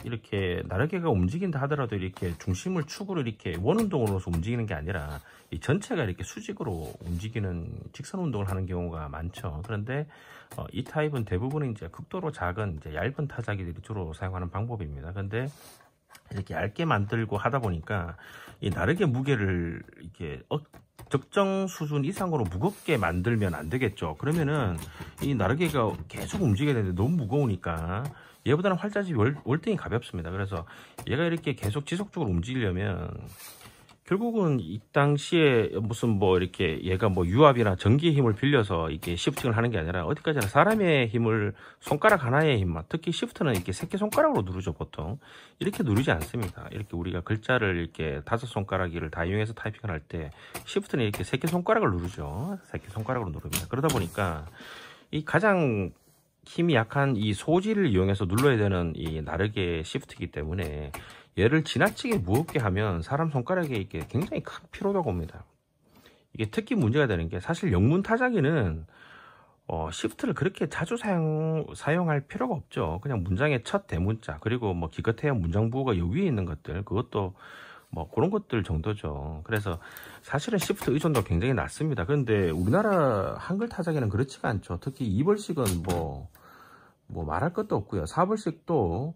이렇게 나르게가 움직인다 하더라도 이렇게 중심을 축으로 이렇게 원운동으로서 움직이는 게 아니라 이 전체가 이렇게 수직으로 움직이는 직선 운동을 하는 경우가 많죠. 그런데 이 타입은 대부분은 이제 극도로 작은 이제 얇은 타자기들이 주로 사용하는 방법입니다. 그런데 이렇게 얇게 만들고 하다 보니까 이 나르게 무게를 이렇게 적정 수준 이상으로 무겁게 만들면 안 되겠죠. 그러면은 이 나르게가 계속 움직여야 되는데 너무 무거우니까 얘보다는 활자집이 월등히 가볍습니다. 그래서 얘가 이렇게 계속 지속적으로 움직이려면 결국은 이 당시에 무슨 뭐 이렇게 얘가 뭐 유압이나 전기의 힘을 빌려서 이렇게 시프팅을 하는 게 아니라 어디까지나 사람의 힘을, 손가락 하나의 힘만, 특히 시프트는 이렇게 새끼손가락으로 누르죠. 보통 이렇게 누르지 않습니다. 이렇게 우리가 글자를 이렇게 5손가락을 다 이용해서 타이핑을 할 때 시프트는 이렇게 새끼손가락을 누르죠. 새끼손가락으로 누릅니다. 그러다 보니까 이 가장 힘이 약한 이 소지를 이용해서 눌러야 되는 이 나르게 시프트이기 때문에 얘를 지나치게 무겁게 하면 사람 손가락에 이게 굉장히 큰 피로도가 옵니다. 이게 특히 문제가 되는 게, 사실 영문 타자기는 시프트를 그렇게 자주 사용할 필요가 없죠. 그냥 문장의 첫 대문자, 그리고 뭐 기껏해야 문장 부호가 여기에 있는 것들, 그것도 뭐 그런 것들 정도죠. 그래서 사실은 시프트 의존도가 굉장히 낮습니다. 그런데 우리나라 한글 타자기는 그렇지가 않죠. 특히 2벌씩은 뭐 말할 것도 없고요. 4벌씩도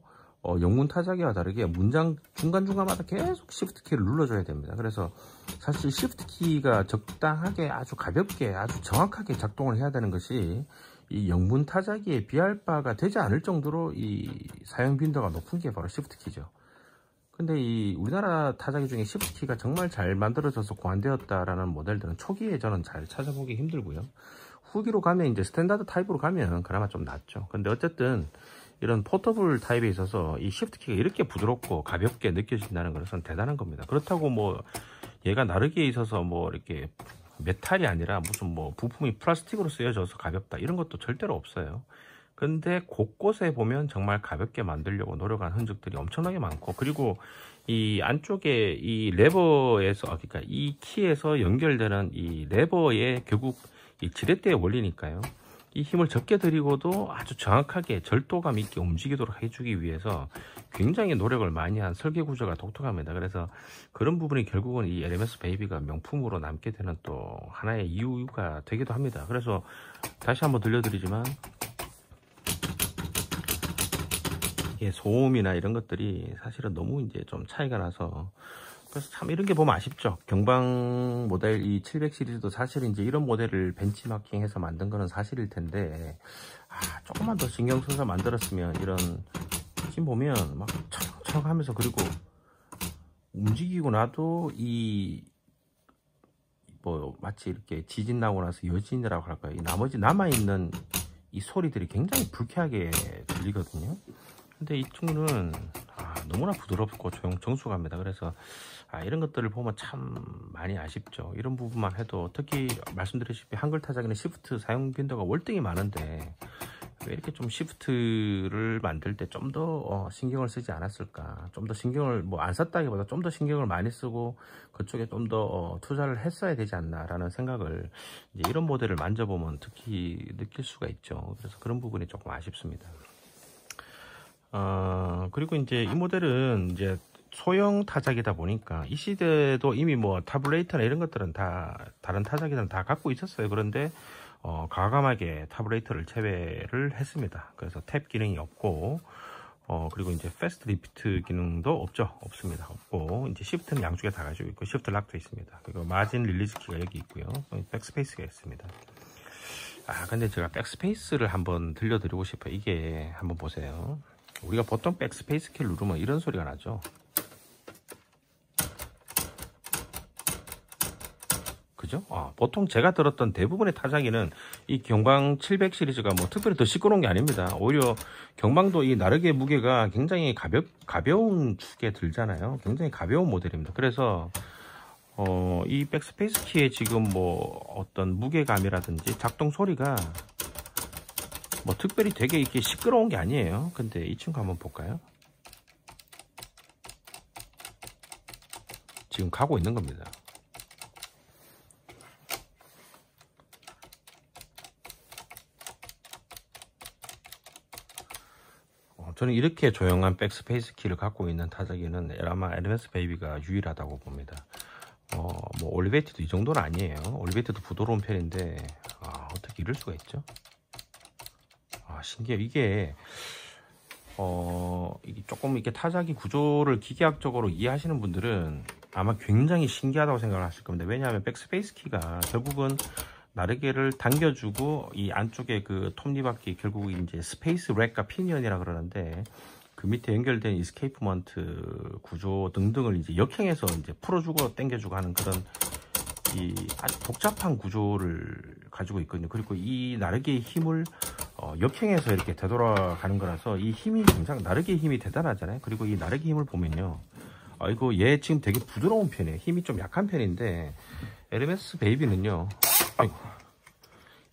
영문 타자기와 다르게 문장 중간중간마다 계속 시프트 키를 눌러줘야 됩니다. 그래서 사실 시프트 키가 적당하게 아주 가볍게 아주 정확하게 작동을 해야 되는 것이 이 영문 타자기에 비할 바가 되지 않을 정도로 이 사용 빈도가 높은 게 바로 시프트 키죠. 근데 이 우리나라 타자기 중에 시프트 키가 정말 잘 만들어져서 고안되었다라는 모델들은 초기에 저는 잘 찾아보기 힘들고요. 후기로 가면 이제 스탠다드 타입으로 가면 그나마 좀 낫죠. 근데 어쨌든 이런 포터블 타입에 있어서 이 시프트 키가 이렇게 부드럽고 가볍게 느껴진다는 것은 대단한 겁니다. 그렇다고 뭐 얘가 나르기에 있어서 뭐 이렇게 메탈이 아니라 무슨 뭐 부품이 플라스틱으로 쓰여져서 가볍다 이런 것도 절대로 없어요. 근데 곳곳에 보면 정말 가볍게 만들려고 노력한 흔적들이 엄청나게 많고, 그리고 이 안쪽에 이 레버에서, 그러니까 이 키에서 연결되는 이 레버에 결국 이 지렛대의 원리니까요. 이 힘을 적게 들이고도 아주 정확하게 절도감 있게 움직이도록 해주기 위해서 굉장히 노력을 많이 한 설계 구조가 독특합니다. 그래서 그런 부분이 결국은 이 LMS 베이비가 명품으로 남게 되는 또 하나의 이유가 되기도 합니다. 그래서 다시 한번 들려드리지만, 소음이나 이런 것들이 사실은 너무 이제 좀 차이가 나서, 그래서 참 이런 게 보면 아쉽죠. 경방 모델 이 700 시리즈도 사실은 이제 이런 모델을 벤치마킹해서 만든 거는 사실일 텐데, 조금만 더 신경 써서 만들었으면, 이런 지금 보면 막 척척 하면서, 그리고 움직이고 나도 이 뭐 마치 이렇게 지진 나고 나서 여진이라고 할까요? 이 나머지 남아있는 이 소리들이 굉장히 불쾌하게 들리거든요. 근데 이 친구는 너무나 부드럽고 정숙합니다. 그래서 이런 것들을 보면 참 많이 아쉽죠. 이런 부분만 해도, 특히 말씀드렸다시피 한글 타자기는 시프트 사용 빈도가 월등히 많은데 왜 이렇게 좀 시프트를 만들 때 좀 더 신경을 쓰지 않았을까. 좀 더 신경을 안 썼다기보다 좀 더 신경을 많이 쓰고 그쪽에 좀 더 투자를 했어야 되지 않나 라는 생각을 이제 이런 모델을 만져보면 특히 느낄 수가 있죠. 그래서 그런 부분이 조금 아쉽습니다. 그리고 이제 이 모델은 이제 소형 타자기다 보니까 이 시대도 이미 뭐 타블레이터나 이런 것들은 다 다른 타자기들은 다 갖고 있었어요. 그런데 과감하게 타블레이터를 제외를 했습니다. 그래서 탭 기능이 없고, 그리고 이제 패스트 리피트 기능도 없습니다. 없고, 이제 시프트는 양쪽에 다 가지고 있고, 시프트 락도 있습니다. 그리고 마진 릴리즈 키가 여기 있고요. 백스페이스가 있습니다. 근데 제가 백스페이스를 한번 들려드리고 싶어요. 이게 한번 보세요. 우리가 보통 백스페이스 키를 누르면 이런 소리가 나죠. 그죠? 보통 제가 들었던 대부분의 타자기는 이 경방 700 시리즈가 뭐 특별히 더 시끄러운 게 아닙니다. 오히려 경방도 이 나르게 무게가 굉장히 가벼운 축에 들잖아요. 굉장히 가벼운 모델입니다. 그래서 이 백스페이스 키에 지금 뭐 어떤 무게감이라든지 작동 소리가 뭐 특별히 되게 이렇게 시끄러운 게 아니에요. 근데 이 친구 한번 볼까요? 지금 가고 있는 겁니다. 저는 이렇게 조용한 백스페이스 키를 갖고 있는 타자기는 아마 LMS 베이비가 유일하다고 봅니다. 뭐 올리베이트도 이 정도는 아니에요. 올리베이트도 부드러운 편인데 어떻게 이럴 수가 있죠? 신기해요. 이게 조금 이렇게 타자기 구조를 기계학적으로 이해하시는 분들은 아마 굉장히 신기하다고 생각을 하실 겁니다. 왜냐하면 백스페이스 키가 결국은 나르게를 당겨주고 이 안쪽에 그 톱니바퀴, 결국 이제 스페이스 렉과 피니언이라 그러는데 그 밑에 연결된 이스케이프먼트 구조 등등을 이제 역행해서 이제 풀어주고 당겨주고 하는 그런 이 아주 복잡한 구조를 가지고 있거든요. 그리고 이 나르게의 힘을 역행해서 이렇게 되돌아가는 거라서 이 힘이 굉장히, 나르게의 힘이 대단하잖아요. 그리고 이 나르게 힘을 보면요, 이거 얘 지금 되게 부드러운 편이에요. 힘이 좀 약한 편인데 LMS 베이비는요,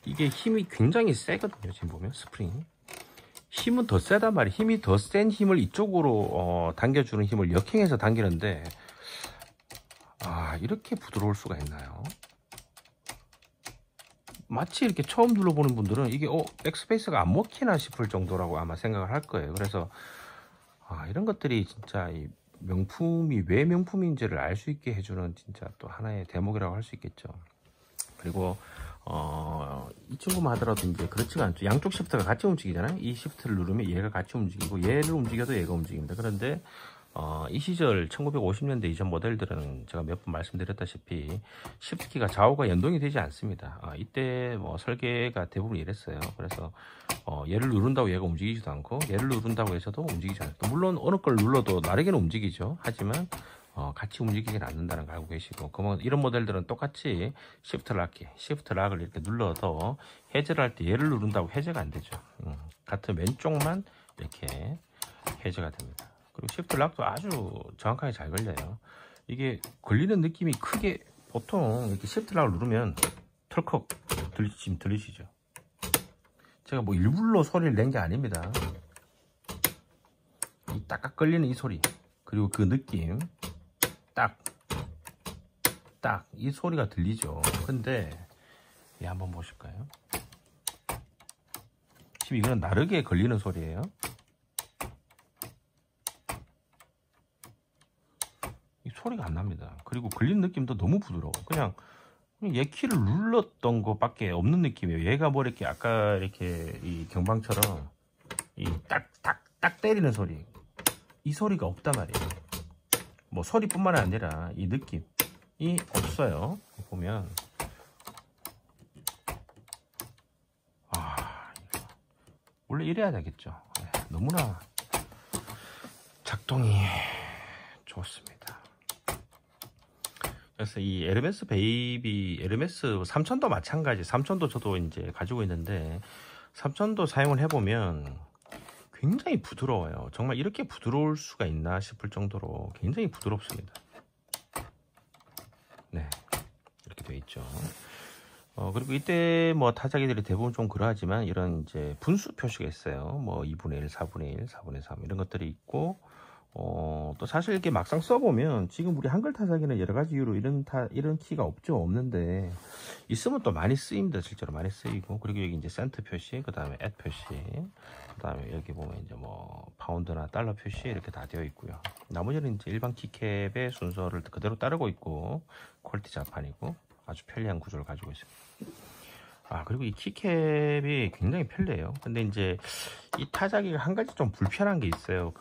이게 힘이 굉장히 세거든요. 지금 보면 스프링이 힘은 더 세단 말이에요. 힘이 더 센 힘을 이쪽으로 당겨주는 힘을 역행해서 당기는데 이렇게 부드러울 수가 있나요? 마치 이렇게 처음 눌러보는 분들은 이게 백스페이스가 안 먹히나 싶을 정도라고 아마 생각을 할 거예요. 그래서 이런 것들이 진짜 이 명품이 왜 명품인지를 알 수 있게 해주는 진짜 또 하나의 대목이라고 할 수 있겠죠. 그리고 이 친구만 하더라도 이제 그렇지가 않죠. 양쪽 시프트가 같이 움직이잖아요. 이 시프트를 누르면 얘가 같이 움직이고 얘를 움직여도 얘가 움직입니다. 그런데 이 시절 1950년대 이전 모델들은 제가 몇 번 말씀드렸다시피 시프트키가 좌우가 연동이 되지 않습니다. 이때 뭐 설계가 대부분 이랬어요. 그래서 얘를 누른다고 얘가 움직이지도 않고 얘를 누른다고 해서도 움직이지 않고, 물론 어느 걸 눌러도 나르게는 움직이죠. 하지만 같이 움직이진 않는다는 걸 알고 계시고, 그러면 이런 모델들은 똑같이 시프트 락을 이렇게 눌러도 해제를 할 때 얘를 누른다고 해제가 안 되죠. 같은 왼쪽만 이렇게 해제가 됩니다. 그리고 시프트 락도 아주 정확하게 잘 걸려요. 이게 걸리는 느낌이 크게, 보통 이렇게 시프트 락을 누르면 털컥 지금 들리시죠? 제가 뭐 일부러 소리를 낸 게 아닙니다. 이 딱딱 걸리는 이 소리, 그리고 그 느낌, 딱 이 소리가 들리죠. 근데 이 한번 보실까요? 지금 이거는 나르게 걸리는 소리예요. 이 소리가 안 납니다. 그리고 걸리는 느낌도 너무 부드러워. 그냥 얘 키를 눌렀던 것밖에 없는 느낌이에요. 얘가 뭐 이렇게 아까 이렇게 이 경방처럼 이 딱 때리는 소리, 이 소리가 없단 말이에요. 뭐 소리뿐만 아니라 이 느낌이 없어요. 보면 원래 이래야 되겠죠. 너무나 작동이 좋습니다. 그래서 이 에르메스 베이비, 에르메스 3000도 마찬가지. 3000도 저도 이제 가지고 있는데 3000도 사용을 해보면 굉장히 부드러워요. 정말 이렇게 부드러울 수가 있나 싶을 정도로 굉장히 부드럽습니다. 네, 이렇게 되어 있죠. 그리고 이때 뭐 타자기들이 대부분 좀 그러하지만 이런 이제 분수 표시가 있어요. 뭐 2분의 1, 4분의 1, 4분의 3 이런 것들이 있고, 또 사실 이렇게 막상 써보면 지금 우리 한글 타자기는 여러 가지 이유로 이런 키가 없는데 있으면 또 많이 쓰입니다. 실제로 많이 쓰이고, 그리고 여기 이제 센트 표시, 그 다음에 앳 표시, 그 다음에 여기 보면 이제 뭐 파운드나 달러 표시 이렇게 다 되어 있고요. 나머지는 이제 일반 키캡의 순서를 그대로 따르고 있고 퀄리티 자판이고 아주 편리한 구조를 가지고 있습니다. 그리고 이 키캡이 굉장히 편리해요. 근데 이제 이 타자기가 한 가지 좀 불편한 게 있어요.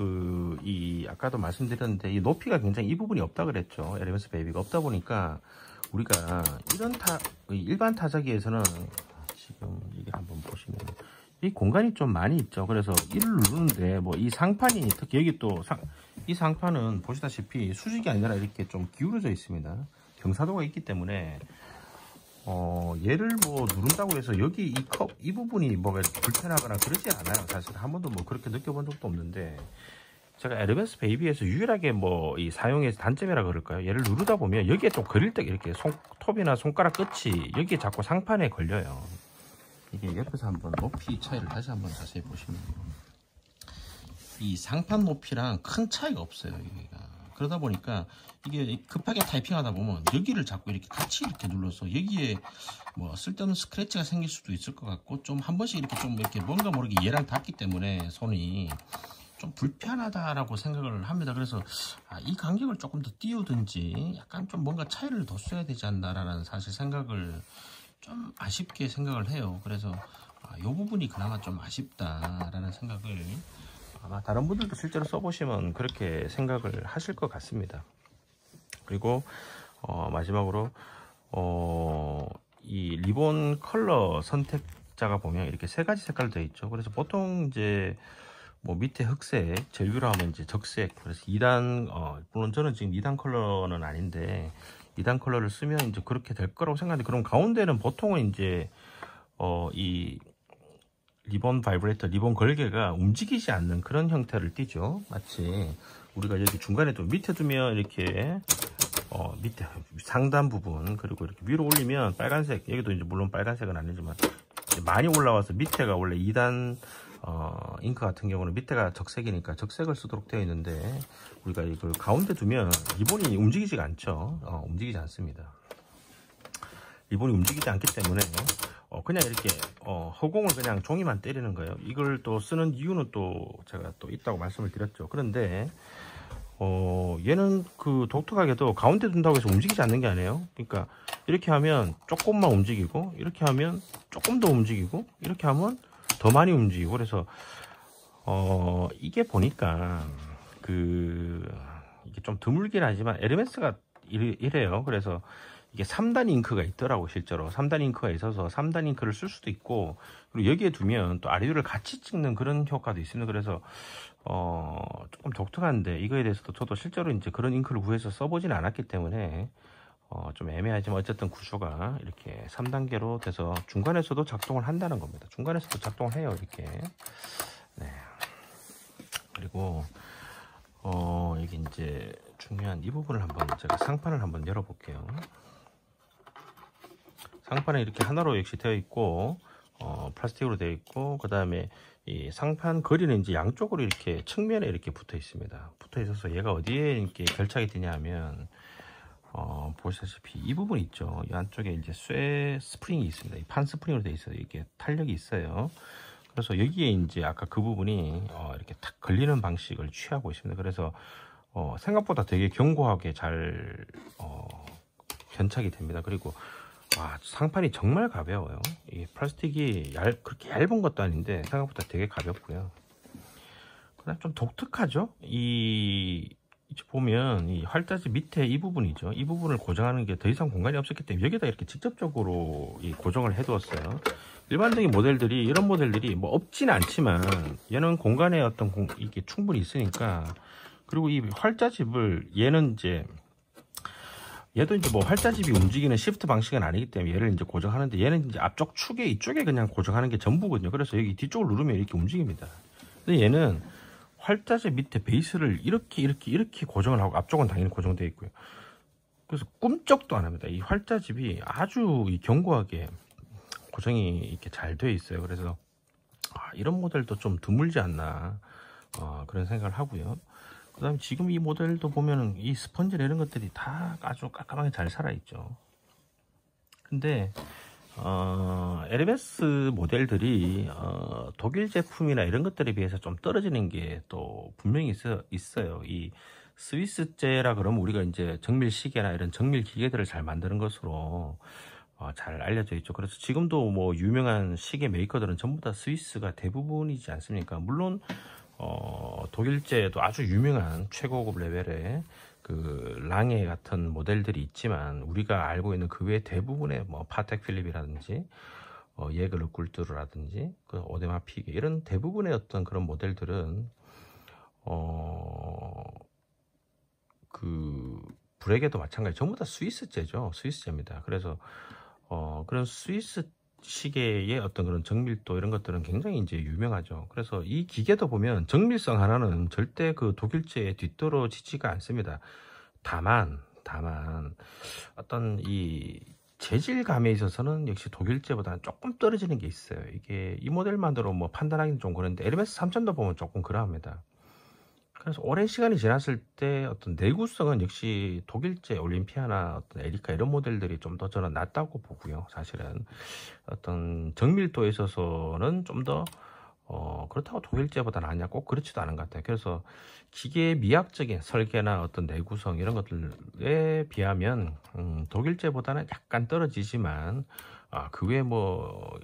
아까도 말씀드렸는데 이 높이가 굉장히 이 부분이 없다 그랬죠. 에르메스 베이비가 없다 보니까 우리가 일반 타자기에서는 지금 이게 한번 보시면 이 공간이 좀 많이 있죠. 그래서 이를 누르는데 뭐 이 상판이 특히 여기 또 이 상판은 보시다시피 수직이 아니라 이렇게 좀 기울어져 있습니다. 경사도가 있기 때문에 얘를 뭐 누른다고 해서 여기 이 부분이 뭐가 이렇게 불편하거나 그러지 않아요. 사실 한 번도 뭐 그렇게 느껴본 적도 없는데, 제가 에르메스 베이비에서 유일하게 뭐 이 사용의 단점이라 그럴까요? 얘를 누르다 보면 여기에 좀 걸릴 때 이렇게 톱이나 손가락 끝이 여기에 자꾸 상판에 걸려요. 이게 옆에서 한번 높이 차이를 다시 한번 자세히 보시면 이 상판 높이랑 큰 차이가 없어요. 여기가. 그러다 보니까 이게 급하게 타이핑하다 보면 여기를 자꾸 이렇게 같이 이렇게 눌러서 여기에 뭐 쓸데없는 스크래치가 생길 수도 있을 것 같고, 좀 한 번씩 이렇게 뭔가 모르게 얘랑 닿기 때문에 손이 좀 불편하다라고 생각을 합니다. 그래서 이 간격을 조금 더 띄우든지 약간 좀 뭔가 차이를 뒀어야 되지 않나라는 사실 생각을 좀 아쉽게 생각을 해요. 그래서 이 부분이 그나마 좀 아쉽다라는 생각을 아마 다른 분들도 실제로 써보시면 그렇게 생각을 하실 것 같습니다. 그리고 마지막으로 이 리본 컬러 선택자가 보면 이렇게 세 가지 색깔 되어 있죠. 그래서 보통 이제 뭐 밑에 흑색, 제일 위로 하면 이제 적색, 그래서 2단, 물론 저는 지금 2단 컬러는 아닌데 2단 컬러를 쓰면 이제 그렇게 될 거라고 생각하는데, 그럼 가운데는 보통은 이제 이 리본 바이브레이터, 리본 걸개가 움직이지 않는 그런 형태를 띠죠. 마치 우리가 여기 중간에 또 밑에 두면 이렇게 밑에 상단 부분, 그리고 이렇게 위로 올리면 빨간색, 여기도 이제 물론 빨간색은 아니지만 많이 올라와서 밑에가 원래 2단 잉크 같은 경우는 밑에가 적색이니까 적색을 쓰도록 되어 있는데, 우리가 이걸 가운데 두면 리본이 움직이지가 않죠. 움직이지 않습니다. 리본이 움직이지 않기 때문에 그냥 이렇게 허공을 그냥 종이만 때리는 거예요. 이걸 또 쓰는 이유는 또 제가 또 있다고 말씀을 드렸죠. 그런데 얘는 그 독특하게도 가운데 둔다고 해서 움직이지 않는 게 아니에요. 그러니까 이렇게 하면 조금만 움직이고, 이렇게 하면 조금 더 움직이고, 이렇게 하면 더 많이 움직이고. 그래서 이게 보니까 이게 좀 드물긴 하지만 에르메스가 이래요. 그래서 이게 3단 잉크가 있더라고. 실제로 3단 잉크가 있어서 3단 잉크를 쓸 수도 있고, 그리고 여기에 두면 또 아래위를 같이 찍는 그런 효과도 있습니다. 그래서 조금 독특한데, 이거에 대해서도 저도 실제로 이제 그런 잉크를 구해서 써보지는 않았기 때문에 좀 애매하지만 어쨌든 구조가 이렇게 3단계로 돼서 중간에서도 작동을 한다는 겁니다. 중간에서도 작동을 해요. 이렇게. 네. 그리고 여기 이제 중요한 이 부분을 한번 제가 상판을 한번 열어볼게요. 상판에 이렇게 하나로 역시 되어 있고, 플라스틱으로 되어 있고, 그 다음에 이 상판 거리는 이제 양쪽으로 이렇게 측면에 이렇게 붙어 있습니다. 붙어 있어서 얘가 어디에 이렇게 결착이 되냐 하면, 보시다시피 이 부분 있죠. 이 안쪽에 이제 쇠 스프링이 있습니다. 이 판 스프링으로 되어 있어요. 이게 탄력이 있어요. 그래서 여기에 이제 아까 그 부분이 이렇게 탁 걸리는 방식을 취하고 있습니다. 그래서 생각보다 되게 견고하게 잘 견착이 됩니다. 그리고 상판이 정말 가벼워요. 이 플라스틱이 그렇게 얇은 것도 아닌데 생각보다 되게 가볍고요. 그다음 좀 독특하죠. 보면 이 활자지 밑에 이 부분이죠. 이 부분을 고정하는 게 더 이상 공간이 없었기 때문에 여기다 이렇게 직접적으로 고정을 해 두었어요. 일반적인 모델들이, 이런 모델들이 뭐 없지는 않지만 얘는 공간에 어떤 이게 충분히 있으니까. 그리고 이 활자집을 얘도 이제 뭐 활자집이 움직이는 시프트 방식은 아니기 때문에 얘를 이제 고정하는데, 얘는 이제 앞쪽 축에 이쪽에 그냥 고정하는 게 전부거든요. 그래서 여기 뒤쪽을 누르면 이렇게 움직입니다. 근데 얘는 활자재 밑에 베이스를 이렇게 고정을 하고, 앞쪽은 당연히 고정되어 있고요. 그래서 꿈쩍도 안 합니다. 이 활자집이 아주 견고하게 고정이 이렇게 잘 되어 있어요. 그래서 이런 모델도 좀 드물지 않나 그런 생각을 하고요. 그 다음에 지금 이 모델도 보면은 이 스펀지나 이런 것들이 다 아주 깔끔하게 잘 살아있죠. 근데 에르메스 모델들이 독일 제품이나 이런 것들에 비해서 좀 떨어지는 게 또 분명히 있어요. 이 스위스제라 그러면 우리가 이제 정밀 시계나 이런 정밀 기계들을 잘 만드는 것으로 잘 알려져 있죠. 그래서 지금도 뭐 유명한 시계 메이커들은 전부 다 스위스가 대부분이지 않습니까? 물론 독일제에도 아주 유명한 최고급 레벨의 그 랑에 같은 모델들이 있지만, 우리가 알고 있는 그 외 대부분의 뭐 파텍 필립이라든지 예그르 꿀뚜르라든지 그 오데마 피게, 이런 대부분의 어떤 그런 모델들은 그 브레게도 마찬가지 전부 다 스위스제죠. 스위스제입니다. 그래서 그런 스위스 시계의 어떤 그런 정밀도, 이런 것들은 굉장히 이제 유명하죠. 그래서 이 기계도 보면 정밀성 하나는 절대 그 독일제에 뒤떨어지지가 않습니다. 다만 어떤 이 재질감에 있어서는 역시 독일제보다는 조금 떨어지는 게 있어요. 이게 이 모델만으로 뭐 판단하기는 좀 그런데, 에르메스 3000도 보면 조금 그러합니다. 그래서 오랜 시간이 지났을 때 어떤 내구성은 역시 독일제 올림피아나 어떤 에리카 이런 모델들이 좀 더 저는 낫다고 보고요. 사실은 어떤 정밀도에 있어서는 좀 더 그렇다고 독일제보다 낫냐, 꼭 그렇지도 않은 것 같아요. 그래서 기계의 미학적인 설계나 어떤 내구성 이런 것들에 비하면 독일제보다는 약간 떨어지지만 그 외에 뭐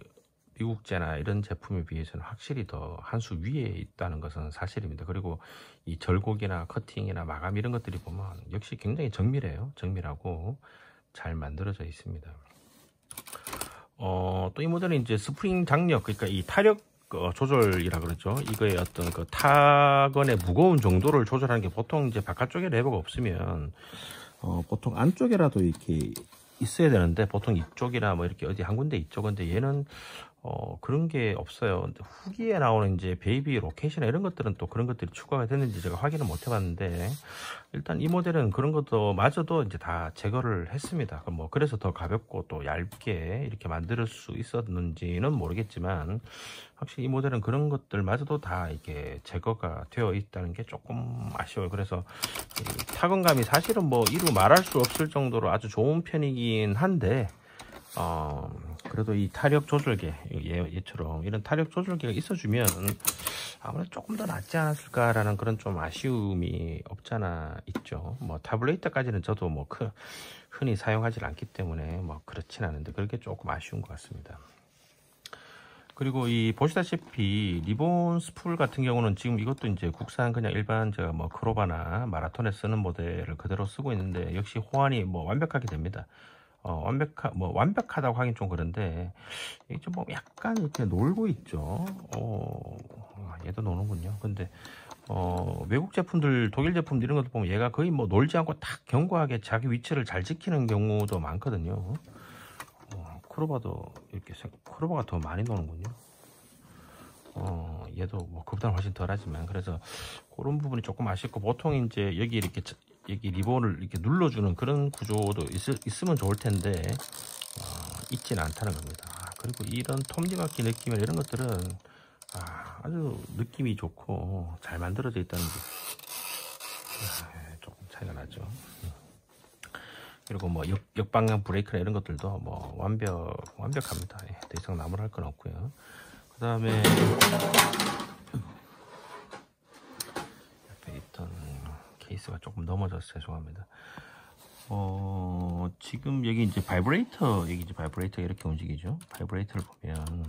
미국제나 이런 제품에 비해서는 확실히 더 한 수 위에 있다는 것은 사실입니다. 그리고 이 절곡이나 커팅이나 마감 이런 것들이 보면 역시 굉장히 정밀해요. 정밀하고 잘 만들어져 있습니다. 또 이 모델은 이제 스프링 장력, 그러니까 이 타력 조절이라 그러죠. 이거의 어떤 그 타건의 무거운 정도를 조절하는 게, 보통 이제 바깥쪽에 레버가 없으면 보통 안쪽에라도 이렇게 있어야 되는데, 보통 이쪽이나 뭐 이렇게 어디 한 군데 있죠. 근데 얘는 그런 게 없어요. 근데 후기에 나오는 이제 베이비 로켓이나 이런 것들은 또 그런 것들이 추가가 됐는지 제가 확인을 못 해봤는데, 일단 이 모델은 그런 것도 마저도 이제 다 제거를 했습니다. 뭐 그래서 더 가볍고 또 얇게 이렇게 만들 수 있었는지는 모르겠지만, 확실히 이 모델은 그런 것들마저도 다 이렇게 제거가 되어 있다는 게 조금 아쉬워요. 그래서 타건감이 사실은 뭐 이루 말할 수 없을 정도로 아주 좋은 편이긴 한데, 그래도 이 타력 조절계, 얘처럼 이런 타력 조절계가 있어주면 아무래도 조금 더 낫지 않았을까라는 그런 좀 아쉬움이 없잖아 있죠. 뭐 타블레이터까지는 저도 뭐 흔히 사용하지 않기 때문에 뭐 그렇진 않은데, 그렇게 조금 아쉬운 것 같습니다. 그리고 이 보시다시피 리본 스풀 같은 경우는 지금 이것도 이제 국산 그냥 일반 제가 뭐 크로바나 마라톤에 쓰는 모델을 그대로 쓰고 있는데, 역시 호환이 뭐 완벽하게 됩니다. 완벽하다고 하긴 좀 그런데, 이게 좀 뭐 약간 이렇게 놀고 있죠. 얘도 노는군요. 근데 외국 제품들, 독일 제품들 이런 것도 보면 얘가 거의 뭐 놀지 않고 딱 견고하게 자기 위치를 잘 지키는 경우도 많거든요. 크로바가 더 많이 노는군요. 얘도 뭐 그보다는 훨씬 덜하지만, 그래서 그런 부분이 조금 아쉽고, 보통 이제 여기 리본을 이렇게 눌러주는 그런 구조도 있으면 좋을 텐데 있지는 않다는 겁니다. 그리고 이런 톱니바퀴 느낌이나 이런 것들은 아주 느낌이 좋고 잘 만들어져 있다는 게 조금 차이가 나죠. 그리고 뭐 역방향 브레이크나 이런 것들도 뭐 완벽합니다. 더 이상 나무랄 건 없고요. 그 다음에 옆에 있던 케이스가 조금 넘어져서 죄송합니다. 지금 여기 이제 바이브레이터, 바이브레이터 이렇게 움직이죠. 바이브레이터를 보면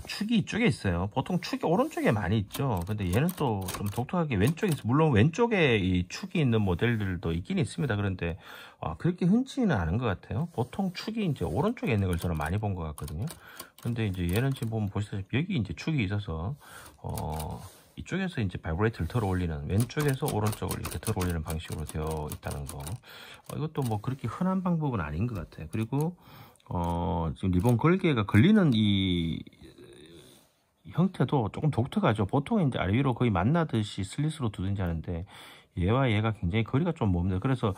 축이 이쪽에 있어요. 보통 축이 오른쪽에 많이 있죠. 근데 얘는 또 좀 독특하게 왼쪽에 있어요. 물론 왼쪽에 이 축이 있는 모델들도 있긴 있습니다. 그런데 그렇게 흔치는 않은 것 같아요. 보통 축이 이제 오른쪽에 있는 걸 저는 많이 본 것 같거든요. 근데 이제 얘는 지금 보면 보시다시피 여기 이제 축이 있어서 이쪽에서 이제 바이브레이터를 들어 올리는, 왼쪽에서 오른쪽을 이렇게 들어 올리는 방식으로 되어 있다는 거. 이것도 뭐 그렇게 흔한 방법은 아닌 것 같아요. 그리고 지금 리본 걸개가 걸리는 이 형태도 조금 독특하죠. 보통 이제 아래 위로 거의 만나듯이 슬릿으로 두든지 하는데 얘와 얘가 굉장히 거리가 좀 멉니다. 그래서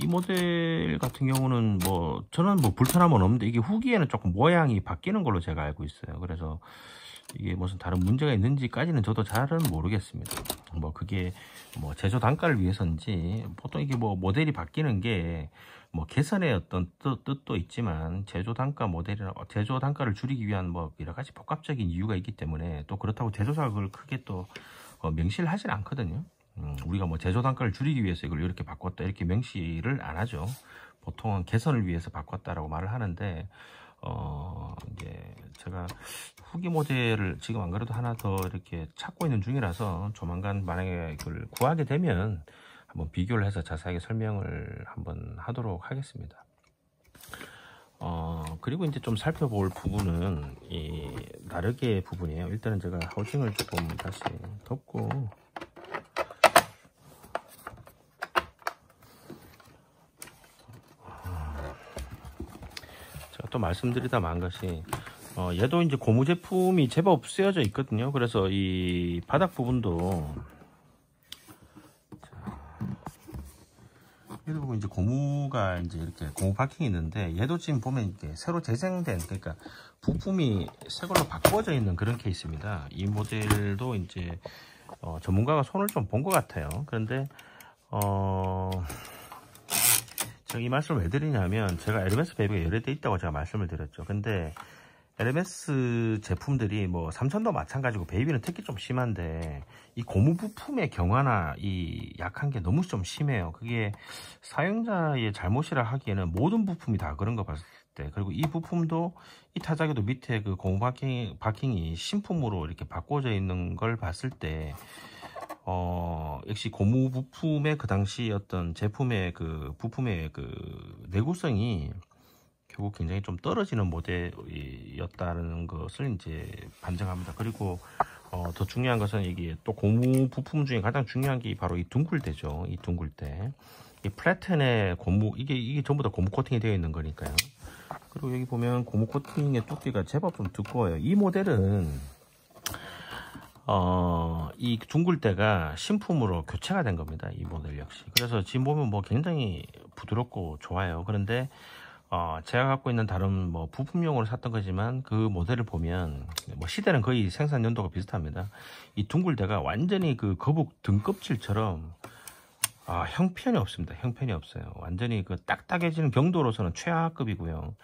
이 모델 같은 경우는 뭐 저는 뭐 불편함은 없는데 이게 후기에는 조금 모양이 바뀌는 걸로 제가 알고 있어요. 그래서 이게 무슨 다른 문제가 있는지까지는 저도 잘은 모르겠습니다. 뭐 그게 뭐 제조 단가를 위해서인지, 보통 이게 뭐 모델이 바뀌는 게 뭐 개선의 어떤 뜻도 있지만 제조 단가를 줄이기 위한 뭐 여러 가지 복합적인 이유가 있기 때문에, 또 그렇다고 제조사가 그걸 크게 또 명시를 하진 않거든요. 우리가 뭐 제조 단가를 줄이기 위해서 이걸 이렇게 바꿨다 이렇게 명시를 안 하죠. 보통은 개선을 위해서 바꿨다라고 말을 하는데, 이제 제가 후기 모델을 지금 안 그래도 하나 더 이렇게 찾고 있는 중이라서 조만간 만약에 이걸 구하게 되면 한번 비교를 해서 자세하게 설명을 한번 하도록 하겠습니다. 그리고 이제 좀 살펴볼 부분은 이 나르게 부분이에요. 일단은 제가 하우징을 조금 다시 덮고, 제가 또 말씀드리다 만 것이 얘도 이제 고무 제품이 제법 쓰여져 있거든요. 그래서 이 바닥 부분도 얘도 보면 이제 고무가 이제 이렇게 고무 바킹이 있는데, 얘도 지금 보면 이렇게 새로 재생된, 그러니까 부품이 새 걸로 바꿔져 있는 그런 케이스입니다. 이 모델도 이제 전문가가 손을 좀 본 것 같아요. 그런데 제가 이 말씀을 왜 드리냐면, 제가 에르메스 베이비가 여러 대 있다고 제가 말씀을 드렸죠. 근데 에르메스 제품들이 뭐 삼천도 마찬가지고 베이비는 특히 좀 심한데, 이 고무 부품의 경화나 이 약한 게 너무 좀 심해요. 그게 사용자의 잘못이라 하기에는 모든 부품이 다 그런 거 봤을 때, 그리고 이 부품도 이 타자기도 밑에 그 고무 바킹이 신품으로 이렇게 바꿔져 있는 걸 봤을 때 역시 고무 부품의 그 당시 어떤 제품의 그 부품의 그 내구성이 결국 굉장히 좀 떨어지는 모델이었다는 것을 이제 반증합니다. 그리고 더 중요한 것은 이게 또 고무 부품 중에 가장 중요한 게 바로 이 둥글대죠. 이 둥글대, 이 플래튼의 고무, 이게 전부 다 고무 코팅이 되어 있는 거니까요. 그리고 여기 보면 고무 코팅의 두께가 제법 좀 두꺼워요. 이 모델은 이 둥글대가 신품으로 교체가 된 겁니다. 이 모델 역시. 그래서 지금 보면 뭐 굉장히 부드럽고 좋아요. 그런데 제가 갖고 있는 다른 뭐 부품용으로 샀던 거지만 그 모델을 보면 뭐 시대는 거의 생산 연도가 비슷합니다. 이 둥글대가 완전히 그 거북 등껍질처럼 형편이 없습니다. 형편이 없어요. 완전히 그 딱딱해지는 경도로서는 최하급이고요.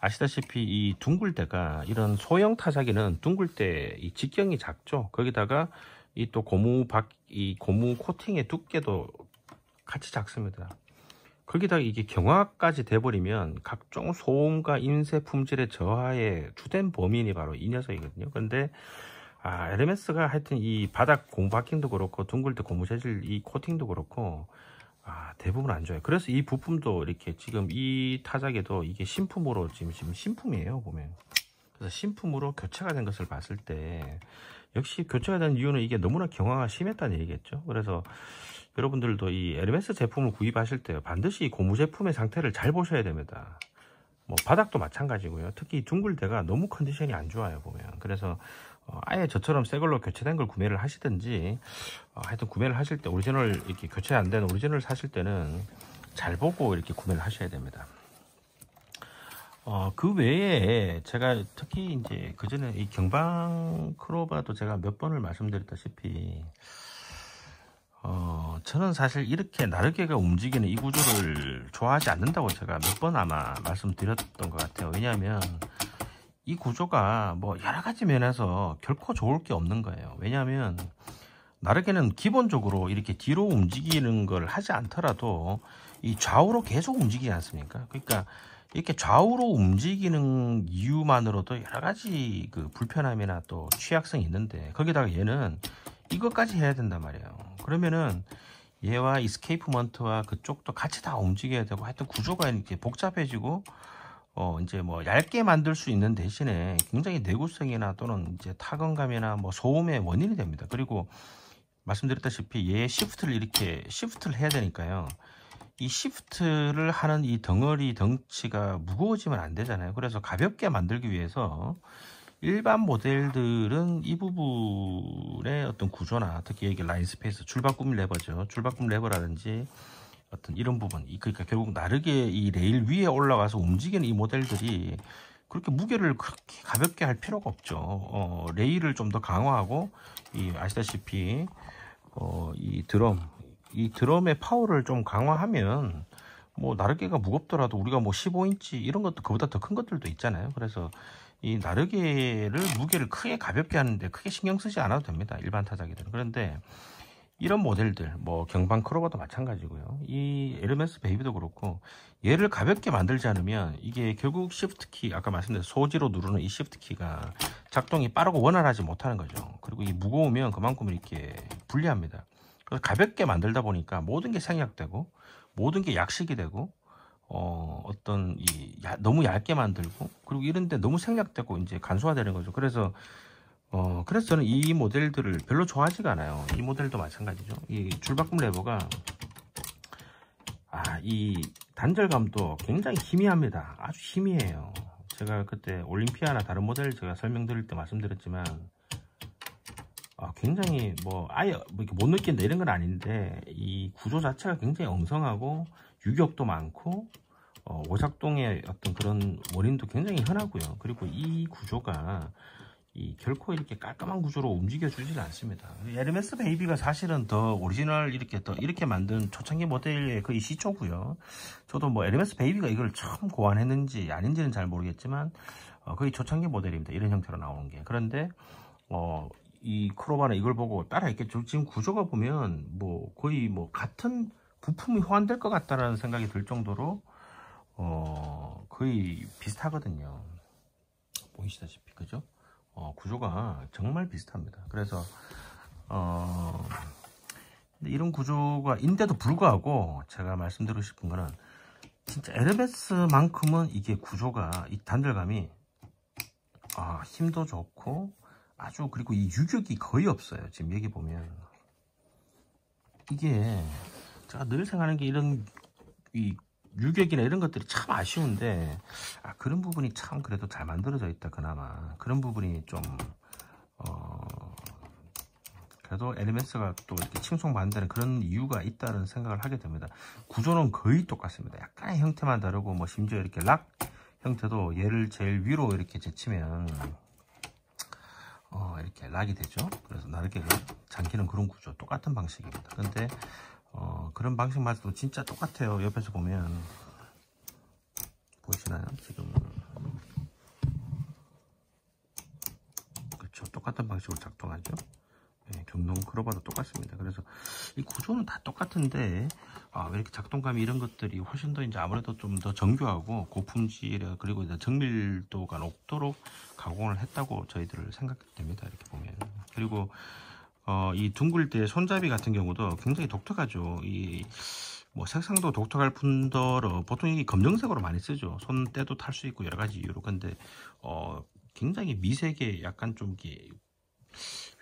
아시다시피 이 둥글대가, 이런 소형 타자기는 둥글대 이 직경이 작죠. 거기다가 이 또 고무 코팅의 두께도 같이 작습니다. 거기다가 이게 경화까지 돼버리면 각종 소음과 인쇄 품질의 저하의 주된 범인이 바로 이 녀석이거든요. 근데 에르메스가 하여튼 이 바닥 고무 바킹도 그렇고 둥글대 고무 재질 이 코팅도 그렇고 대부분 안 좋아요. 그래서 이 부품도 이렇게 지금 이 타자기도 이게 신품으로 지금 신품이에요, 보면. 그래서 신품으로 교체가 된 것을 봤을 때, 역시 교체가 된 이유는 이게 너무나 경화가 심했다는 얘기겠죠. 그래서 여러분들도 이 에르메스 제품을 구입하실 때 반드시 고무 제품의 상태를 잘 보셔야 됩니다. 뭐 바닥도 마찬가지고요. 특히 둥글대가 너무 컨디션이 안 좋아요, 보면. 그래서 아예 저처럼 새 걸로 교체된 걸 구매를 하시든지, 하여튼 구매를 하실 때 오리지널, 이렇게 교체 안 된 오리지널 사실 때는 잘 보고 이렇게 구매를 하셔야 됩니다. 그 외에 제가 특히 이제 그전에 이 경방 크로바도 제가 몇 번을 말씀드렸다시피, 저는 사실 이렇게 나르게가 움직이는 이 구조를 좋아하지 않는다고 제가 몇 번 아마 말씀드렸던 것 같아요. 왜냐하면 이 구조가 뭐 여러 가지 면에서 결코 좋을 게 없는 거예요. 왜냐하면 나르게는 기본적으로 이렇게 뒤로 움직이는 걸 하지 않더라도 이 좌우로 계속 움직이지 않습니까? 그러니까 이렇게 좌우로 움직이는 이유만으로도 여러 가지 그 불편함이나 또 취약성이 있는데, 거기다가 얘는 이것까지 해야 된단 말이에요. 그러면은 얘와 이스케이프먼트와 그쪽도 같이 다 움직여야 되고, 하여튼 구조가 이렇게 복잡해지고, 이제 뭐 얇게 만들 수 있는 대신에 굉장히 내구성이나 또는 이제 타건감이나 뭐 소음의 원인이 됩니다. 그리고 말씀드렸다시피 얘 시프트를 해야 되니까요. 이 시프트를 하는 이 덩어리 덩치가 무거워지면 안 되잖아요. 그래서 가볍게 만들기 위해서 일반 모델들은 이 부분의 어떤 구조나, 특히 여기 라인 스페이스, 줄바꿈 레버죠. 줄바꿈 레버라든지 어떤 이런 부분, 그러니까 결국 나르게 이 레일 위에 올라가서 움직이는 이 모델들이 그렇게 무게를 그렇게 가볍게 할 필요가 없죠. 레일을 좀 더 강화하고, 아시다시피 이 드럼의 파워를 좀 강화하면 뭐 나르게가 무겁더라도 우리가 뭐 15인치 이런 것도 그보다 더 큰 것들도 있잖아요. 그래서 이 나르게를 무게를 크게 가볍게 하는데 크게 신경 쓰지 않아도 됩니다. 일반 타자기들은. 그런데 이런 모델들, 뭐 경방 크로바도 마찬가지고요. 이 에르메스 베이비도 그렇고, 얘를 가볍게 만들지 않으면 이게 결국 시프트 키, 아까 말씀드린 소지로 누르는 이 시프트 키가 작동이 빠르고 원활하지 못하는 거죠. 그리고 이 무거우면 그만큼 이렇게 불리합니다. 그래서 가볍게 만들다 보니까 모든 게 생략되고, 모든 게 약식이 되고, 너무 얇게 만들고, 그리고 이런데 너무 생략되고 이제 간소화되는 거죠. 그래서 저는 이 모델들을 별로 좋아하지가 않아요. 이 모델도 마찬가지죠. 이 줄바꿈 레버가 이 단절감도 굉장히 희미합니다. 아주 희미해요. 제가 그때 올림피아나 다른 모델 제가 설명드릴 때 말씀드렸지만, 굉장히 아예 이렇게 못 느낀다 이런 건 아닌데, 이 구조 자체가 굉장히 엉성하고 유격도 많고 오작동의 어떤 그런 원인도 굉장히 흔하고요. 그리고 이 구조가 결코 이렇게 깔끔한 구조로 움직여 주질 않습니다. 에르메스 베이비가 사실은 더 오리지널 이렇게 만든 초창기 모델의 거의 시초고요. 저도 뭐 에르메스 베이비가 이걸 처음 고안했는지 아닌지는 잘 모르겠지만 거의 초창기 모델입니다. 이런 형태로 나오는 게. 그런데 이 크로바는 이걸 보고 따라했겠죠. 지금 구조가 보면 거의 같은 부품이 호환될 것 같다는 생각이 들 정도로 거의 비슷하거든요. 보이시다시피 그죠? 구조가 정말 비슷합니다. 그래서 이런 구조가인데도 불구하고 제가 말씀드리고 싶은 거는, 진짜 에르메스만큼은 이게 구조가, 이 단절감이 힘도 좋고 아주, 그리고 이 유격이 거의 없어요. 지금 여기 보면 이게 제가 늘 생각하는 게, 이런 이 유격이나 이런 것들이 참 아쉬운데, 그런 부분이 참 그래도 잘 만들어져 있다. 그나마 그런 부분이 좀 그래도 에르메스가 또 이렇게 칭송받는 그런 이유가 있다는 생각을 하게 됩니다. 구조는 거의 똑같습니다. 약간의 형태만 다르고, 심지어 이렇게 락 형태도 얘를 제일 위로 이렇게 제치면 이렇게 락이 되죠. 그래서 나르게가 잠기는 그런 구조, 똑같은 방식입니다. 근데 그런 방식마저도 진짜 똑같아요. 옆에서 보면 보이시나요? 지금 그렇죠. 똑같은 방식으로 작동하죠. 경동 크로바도 똑같습니다. 그래서 이 구조는 다 똑같은데 왜 이렇게 작동감이, 이런 것들이 훨씬 더 이제 아무래도 좀 더 정교하고 고품질, 그리고 이제 정밀도가 높도록 가공을 했다고 저희들 생각됩니다. 이렇게 보면. 그리고 이 둥글대 손잡이 같은 경우도 굉장히 독특하죠. 색상도 독특할 뿐더러 보통 이게 검정색으로 많이 쓰죠. 손때도 탈 수 있고 여러 가지 이유로. 근데 굉장히 미세게 약간 좀 이렇게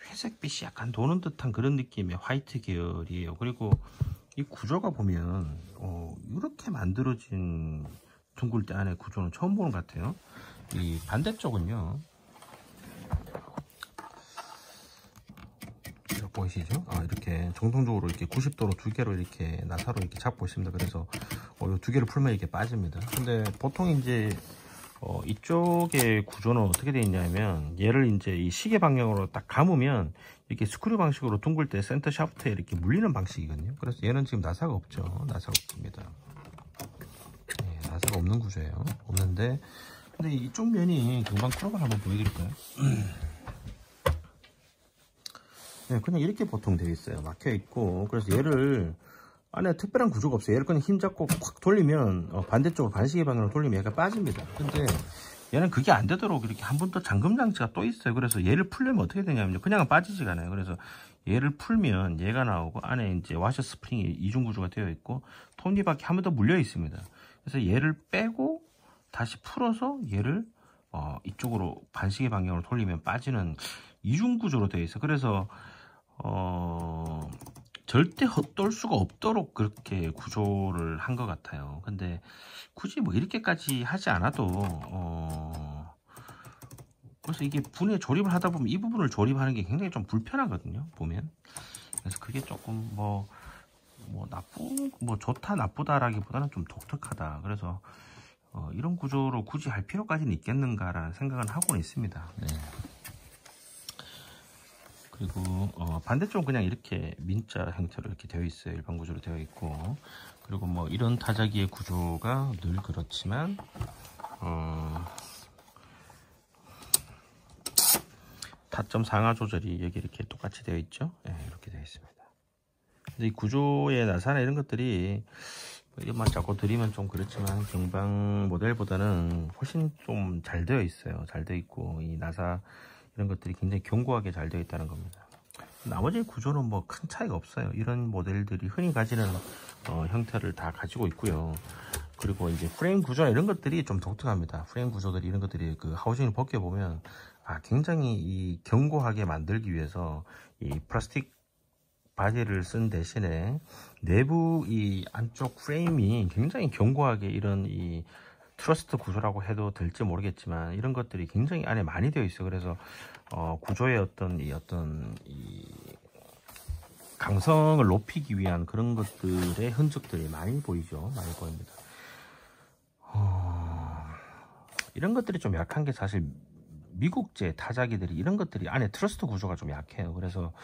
회색빛이 약간 도는 듯한 그런 느낌의 화이트 계열이에요. 그리고 이 구조가 보면 이렇게 만들어진 둥글대 안의 구조는 처음 보는 것 같아요. 이 반대쪽은요, 보이시죠? 이렇게 정통적으로 이렇게 90도로 두 개로 이렇게 나사로 이렇게 잡고 있습니다. 그래서 이 두 개를 풀면 이렇게 빠집니다. 근데 보통 이제 이쪽의 구조는 어떻게 되어 있냐면, 얘를 이제 이 시계 방향으로 딱 감으면 이렇게 스크류 방식으로 둥글 때 센터 샤프트에 이렇게 물리는 방식이거든요. 그래서 얘는 지금 나사가 없죠. 나사가 없습니다. 네, 나사가 없는 구조예요. 없는데, 근데 이쪽 면이 금방 크롭을 한번 보여드릴까요? 네, 그냥 이렇게 보통 되어 있어요. 막혀 있고. 그래서 얘를 안에 특별한 구조가 없어요. 얘를 그냥 힘 잡고 콱 돌리면 반대쪽으로 반시계 방향으로 돌리면 얘가 빠집니다. 근데 얘는 그게 안 되도록 이렇게 한 번 더 잠금 장치가 또 있어요. 그래서 얘를 풀려면 어떻게 되냐면 그냥 빠지지가 않아요. 그래서 얘를 풀면 얘가 나오고 안에 이제 와셔 스프링이 이중 구조가 되어 있고 톱니바퀴 한 번 더 물려 있습니다. 그래서 얘를 빼고 다시 풀어서 얘를 이쪽으로 반시계 방향으로 돌리면 빠지는 이중 구조로 되어 있어요. 그래서 절대 헛돌 수가 없도록 그렇게 구조를 한 것 같아요. 근데 굳이 뭐 이렇게까지 하지 않아도 그래서 이게 분해 조립을 하다 보면 이 부분을 조립하는 게 굉장히 좀 불편하거든요, 보면. 그래서 그게 조금 뭐 좋다 나쁘다라기보다는 좀 독특하다. 그래서 이런 구조로 굳이 할 필요까지는 있겠는가라는 생각은 하고는 있습니다. 네. 그리고 반대쪽은 그냥 이렇게 민자 형태로 이렇게 되어 있어요. 일반 구조로 되어 있고, 그리고 뭐 이런 타자기의 구조가 늘 그렇지만 타점 상하 조절이 여기 이렇게 똑같이 되어 있죠. 네, 이렇게 되어 있습니다. 근데 이 구조의 나사나 이런 것들이 이것만 자꾸 드리면 좀 그렇지만 경방 모델보다는 훨씬 좀 잘 되어 있어요. 잘 되어 있고 이 나사 이런 것들이 굉장히 견고하게 잘 되어 있다는 겁니다. 나머지 구조는 뭐 큰 차이가 없어요. 이런 모델들이 흔히 가지는 형태를 다 가지고 있고요. 그리고 이제 프레임 구조나 이런 것들이 좀 독특합니다. 프레임 구조들이 이런 것들이 그 하우징을 벗겨보면 굉장히 이 견고하게 만들기 위해서 이 플라스틱 바디를 쓴 대신에 내부 이 안쪽 프레임이 굉장히 견고하게 이런 이 트러스트 구조라고 해도 될지 모르겠지만 이런 것들이 굉장히 안에 많이 되어 있어요. 그래서 구조의 어떤 강성을 높이기 위한 그런 것들의 흔적들이 많이 보이죠. 많이 보입니다. 이런 것들이 좀 약한 게 사실 미국제 타자기들이 이런 것들이 안에 트러스트 구조가 좀 약해요. 그래서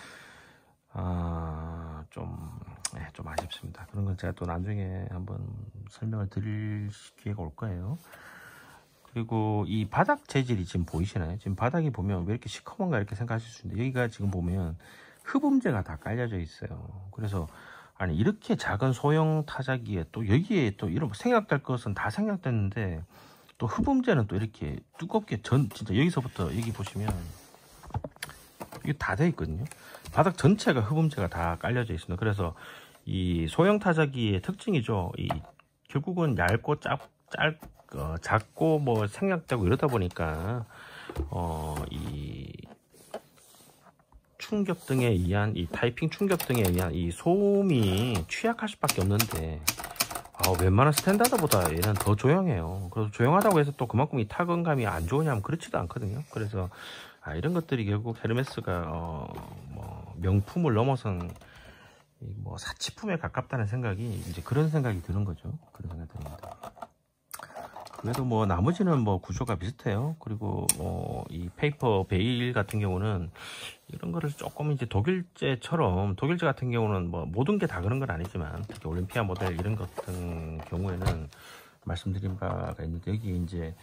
좀 아쉽습니다. 그런 건 제가 또 나중에 한번 설명을 드릴 기회가 올 거예요. 그리고 이 바닥 재질이 지금 보이시나요? 지금 바닥이 보면 왜 이렇게 시커먼가 이렇게 생각하실 수 있는데 여기가 지금 보면 흡음재가 다 깔려져 있어요. 그래서 아니 이렇게 작은 소형 타자기에 또 여기에 또 이런 생략될 것은 다 생략됐는데 또 흡음재는 또 이렇게 두껍게 진짜 여기서부터 여기 보시면 이게 다 되어 있거든요. 바닥 전체가 흡음재가 다 깔려져 있습니다. 그래서 이 소형 타자기의 특징이죠. 결국은 얇고 작고 뭐 생략되고 이러다 보니까 이 충격 등에 의한 이 타이핑 충격 등에 의한 이 소음이 취약할 수밖에 없는데 웬만한 스탠다드보다 얘는 더 조용해요. 그래서 조용하다고 해서 또 그만큼 이 타건감이 안 좋으냐면 그렇지도 않거든요. 그래서 이런 것들이 결국 헤르메스가 뭐 명품을 넘어선 뭐 사치품에 가깝다는 생각이 이제 그런 생각이 드는 거죠. 그런 생각이 듭니다. 그래도 뭐 나머지는 뭐 구조가 비슷해요. 그리고 이 페이퍼 베일 같은 경우는 이런 거를 조금 이제 독일제 같은 경우는 뭐 모든 게 다 그런 건 아니지만 특히 올림피아 모델 이런 것 같은 경우에는 말씀드린 바가 있는데 여기 이제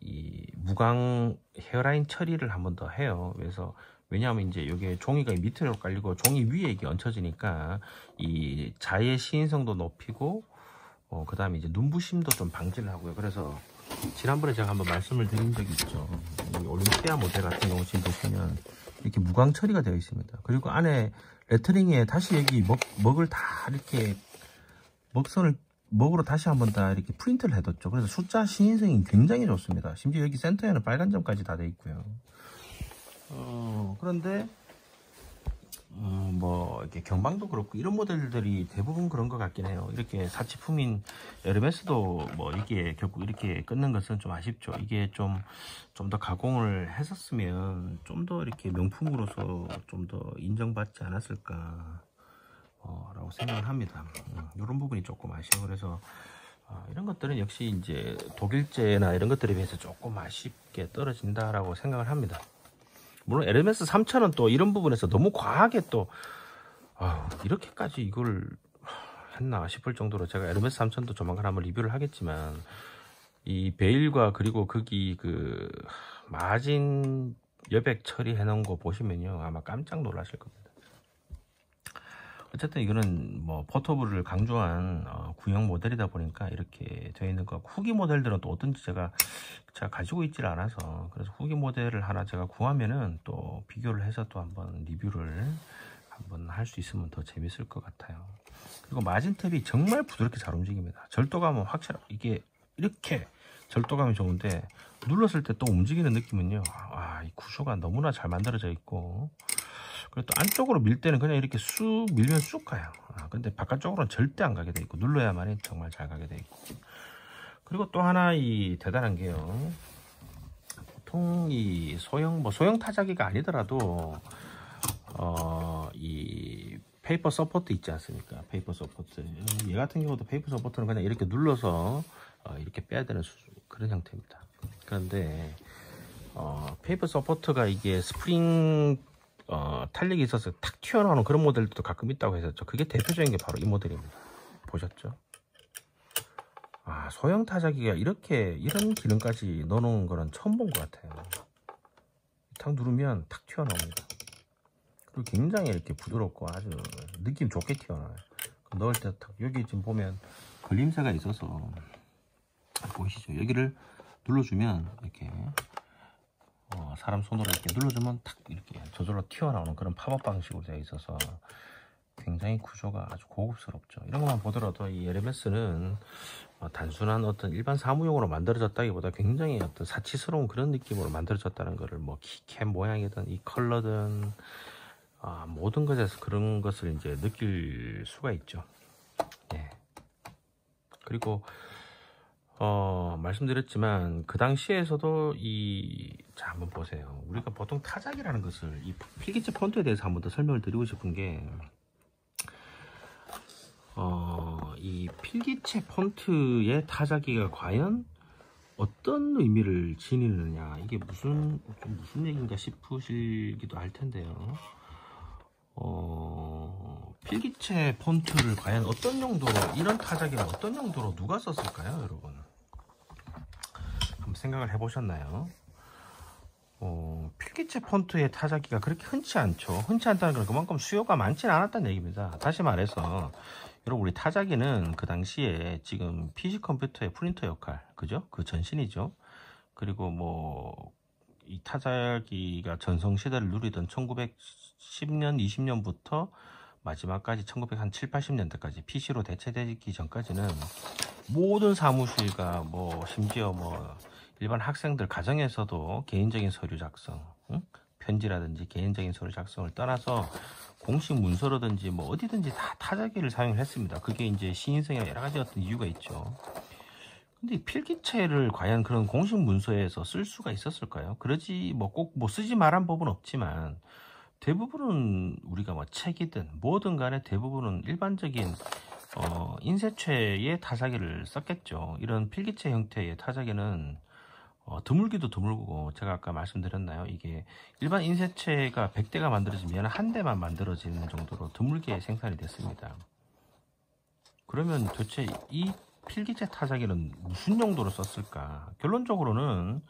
이 무광 헤어라인 처리를 한 번 더 해요. 그래서 왜냐하면 이제 여기에 종이가 밑으로 깔리고 종이 위에 이게 얹혀지니까 이 자의 시인성도 높이고 그 다음에 이제 눈부심도 좀 방지를 하고요. 그래서 지난번에 제가 한번 말씀을 드린 적이 있죠. 이 올림피아 모델 같은 경우 지금 보시면 이렇게 무광 처리가 되어 있습니다. 그리고 안에 레터링에 다시 여기 먹을 다 이렇게 먹으로 다시 한번 다 이렇게 프린트를 해뒀죠. 그래서 숫자 시인성이 굉장히 좋습니다. 심지어 여기 센터에는 빨간 점까지 다 되어 있고요. 그런데 뭐 이렇게 경방도 그렇고 이런 모델들이 대부분 그런 것 같긴 해요. 이렇게 사치품인 에르메스도 뭐 이게 결국 이렇게 끊는 것은 좀 아쉽죠. 이게 좀 더 가공을 했었으면 좀 더 이렇게 명품으로서 좀 더 인정받지 않았을까 라고 생각을 합니다. 이런 부분이 조금 아쉬워. 그래서 이런 것들은 역시 이제 독일제나 이런 것들에 비해서 조금 아쉽게 떨어진다라고 생각을 합니다. 물론 에르메스 3000은 또 이런 부분에서 너무 과하게 또 이렇게까지 이걸 했나 싶을 정도로, 제가 에르메스 3000도 조만간 한번 리뷰를 하겠지만, 이 베일과 그리고 거기 그 마진 여백 처리해 놓은 거 보시면요 아마 깜짝 놀라실 겁니다. 어쨌든 이거는 뭐 포터블을 강조한 구형 모델이다 보니까 이렇게 되어 있는 거. 후기 모델들은 또 어떤지 제가 가지고 있질 않아서, 그래서 후기 모델을 하나 제가 구하면은 또 비교를 해서 또 한번 리뷰를 한번 할 수 있으면 더 재밌을 것 같아요. 그리고 마진 탭이 정말 부드럽게 잘 움직입니다. 절도감은 확실하고, 이게 이렇게 절도감이 좋은데 눌렀을 때 또 움직이는 느낌은요, 이 구조가 너무나 잘 만들어져 있고, 그리고 또 안쪽으로 밀 때는 그냥 이렇게 쑥 밀면 쑥 가요. 근데 바깥쪽으로는 절대 안 가게 돼 있고, 눌러야만이 정말 잘 가게 돼 있고. 그리고 또 하나 대단한 게요, 보통 이 소형 타자기가 아니더라도 이 페이퍼 서포트 있지 않습니까? 페이퍼 서포트, 얘 같은 경우도 페이퍼 서포트는 그냥 이렇게 눌러서 이렇게 빼야 되는 그런 형태입니다. 그런데 페이퍼 서포트가 이게 스프링 탄력이 있어서 탁 튀어나오는 그런 모델도 가끔 있다고 했었죠. 그게 대표적인 게 바로 이 모델입니다. 보셨죠? 소형 타자기가 이런 기능까지 넣어놓은 거는 처음 본 것 같아요. 탁 누르면 탁 튀어나옵니다. 그리고 굉장히 이렇게 부드럽고 아주 느낌 좋게 튀어나와요. 넣을 때 탁, 여기 지금 보면 걸림새가 있어서 보이시죠? 여기를 눌러주면 이렇게 사람 손으로 이렇게 눌러주면 탁 이렇게 저절로 튀어나오는 그런 팝업 방식으로 되어 있어서 굉장히 구조가 아주 고급스럽죠. 이런 것만 보더라도 이 에르메스는 단순한 어떤 일반 사무용으로 만들어졌다기보다 굉장히 어떤 사치스러운 그런 느낌으로 만들어졌다는 것을, 뭐 키캡 모양이든 이 컬러든 모든 것에서 그런 것을 이제 느낄 수가 있죠. 예. 그리고 말씀드렸지만 그 당시에서도 자, 한번 보세요. 우리가 보통 타작이라는 것을, 이 필기체 폰트에 대해서 한번 더 설명을 드리고 싶은 게, 이 필기체 폰트의 타자기가 과연 어떤 의미를 지니느냐, 이게 무슨 얘기인가 싶으시기도 할 텐데요. 필기체 폰트를 과연 어떤 용도로, 이런 타자기는 어떤 용도로 누가 썼을까요, 여러분? 한번 생각을 해보셨나요? 필기체 폰트의 타자기가 그렇게 흔치 않죠. 흔치 않다는 건 그만큼 수요가 많지는 않았다는 얘기입니다. 다시 말해서 여러분, 우리 타자기는 그 당시에 지금 PC 컴퓨터의 프린터 역할, 그죠? 그 전신이죠. 그리고 뭐 이 타자기가 전성시대를 누리던 1910년, 20년부터 마지막까지 1970, 80년대까지 PC로 대체되기 전까지는 모든 사무실과 뭐 심지어 뭐 일반 학생들 가정에서도 개인적인 서류 작성, 편지라든지 개인적인 서류 작성을 떠나서 공식 문서라든지 뭐 어디든지 다 타자기를 사용을 했습니다. 그게 이제 신인성이나 여러 가지 어떤 이유가 있죠. 근데 필기체를 과연 그런 공식 문서에서 쓸 수가 있었을까요? 그러지 뭐 꼭 뭐 쓰지 말한 법은 없지만, 대부분은 우리가 뭐 책이든 뭐든 간에 대부분은 일반적인 인쇄체의 타자기를 썼겠죠. 이런 필기체 형태의 타자기는 드물기도 드물고, 제가 아까 말씀드렸나요? 이게 일반 인쇄체가 100대가 만들어지면 한 대만 만들어지는 정도로 드물게 생산이 됐습니다. 그러면 도대체 이 필기체 타자기는 무슨 용도로 썼을까? 결론적으로는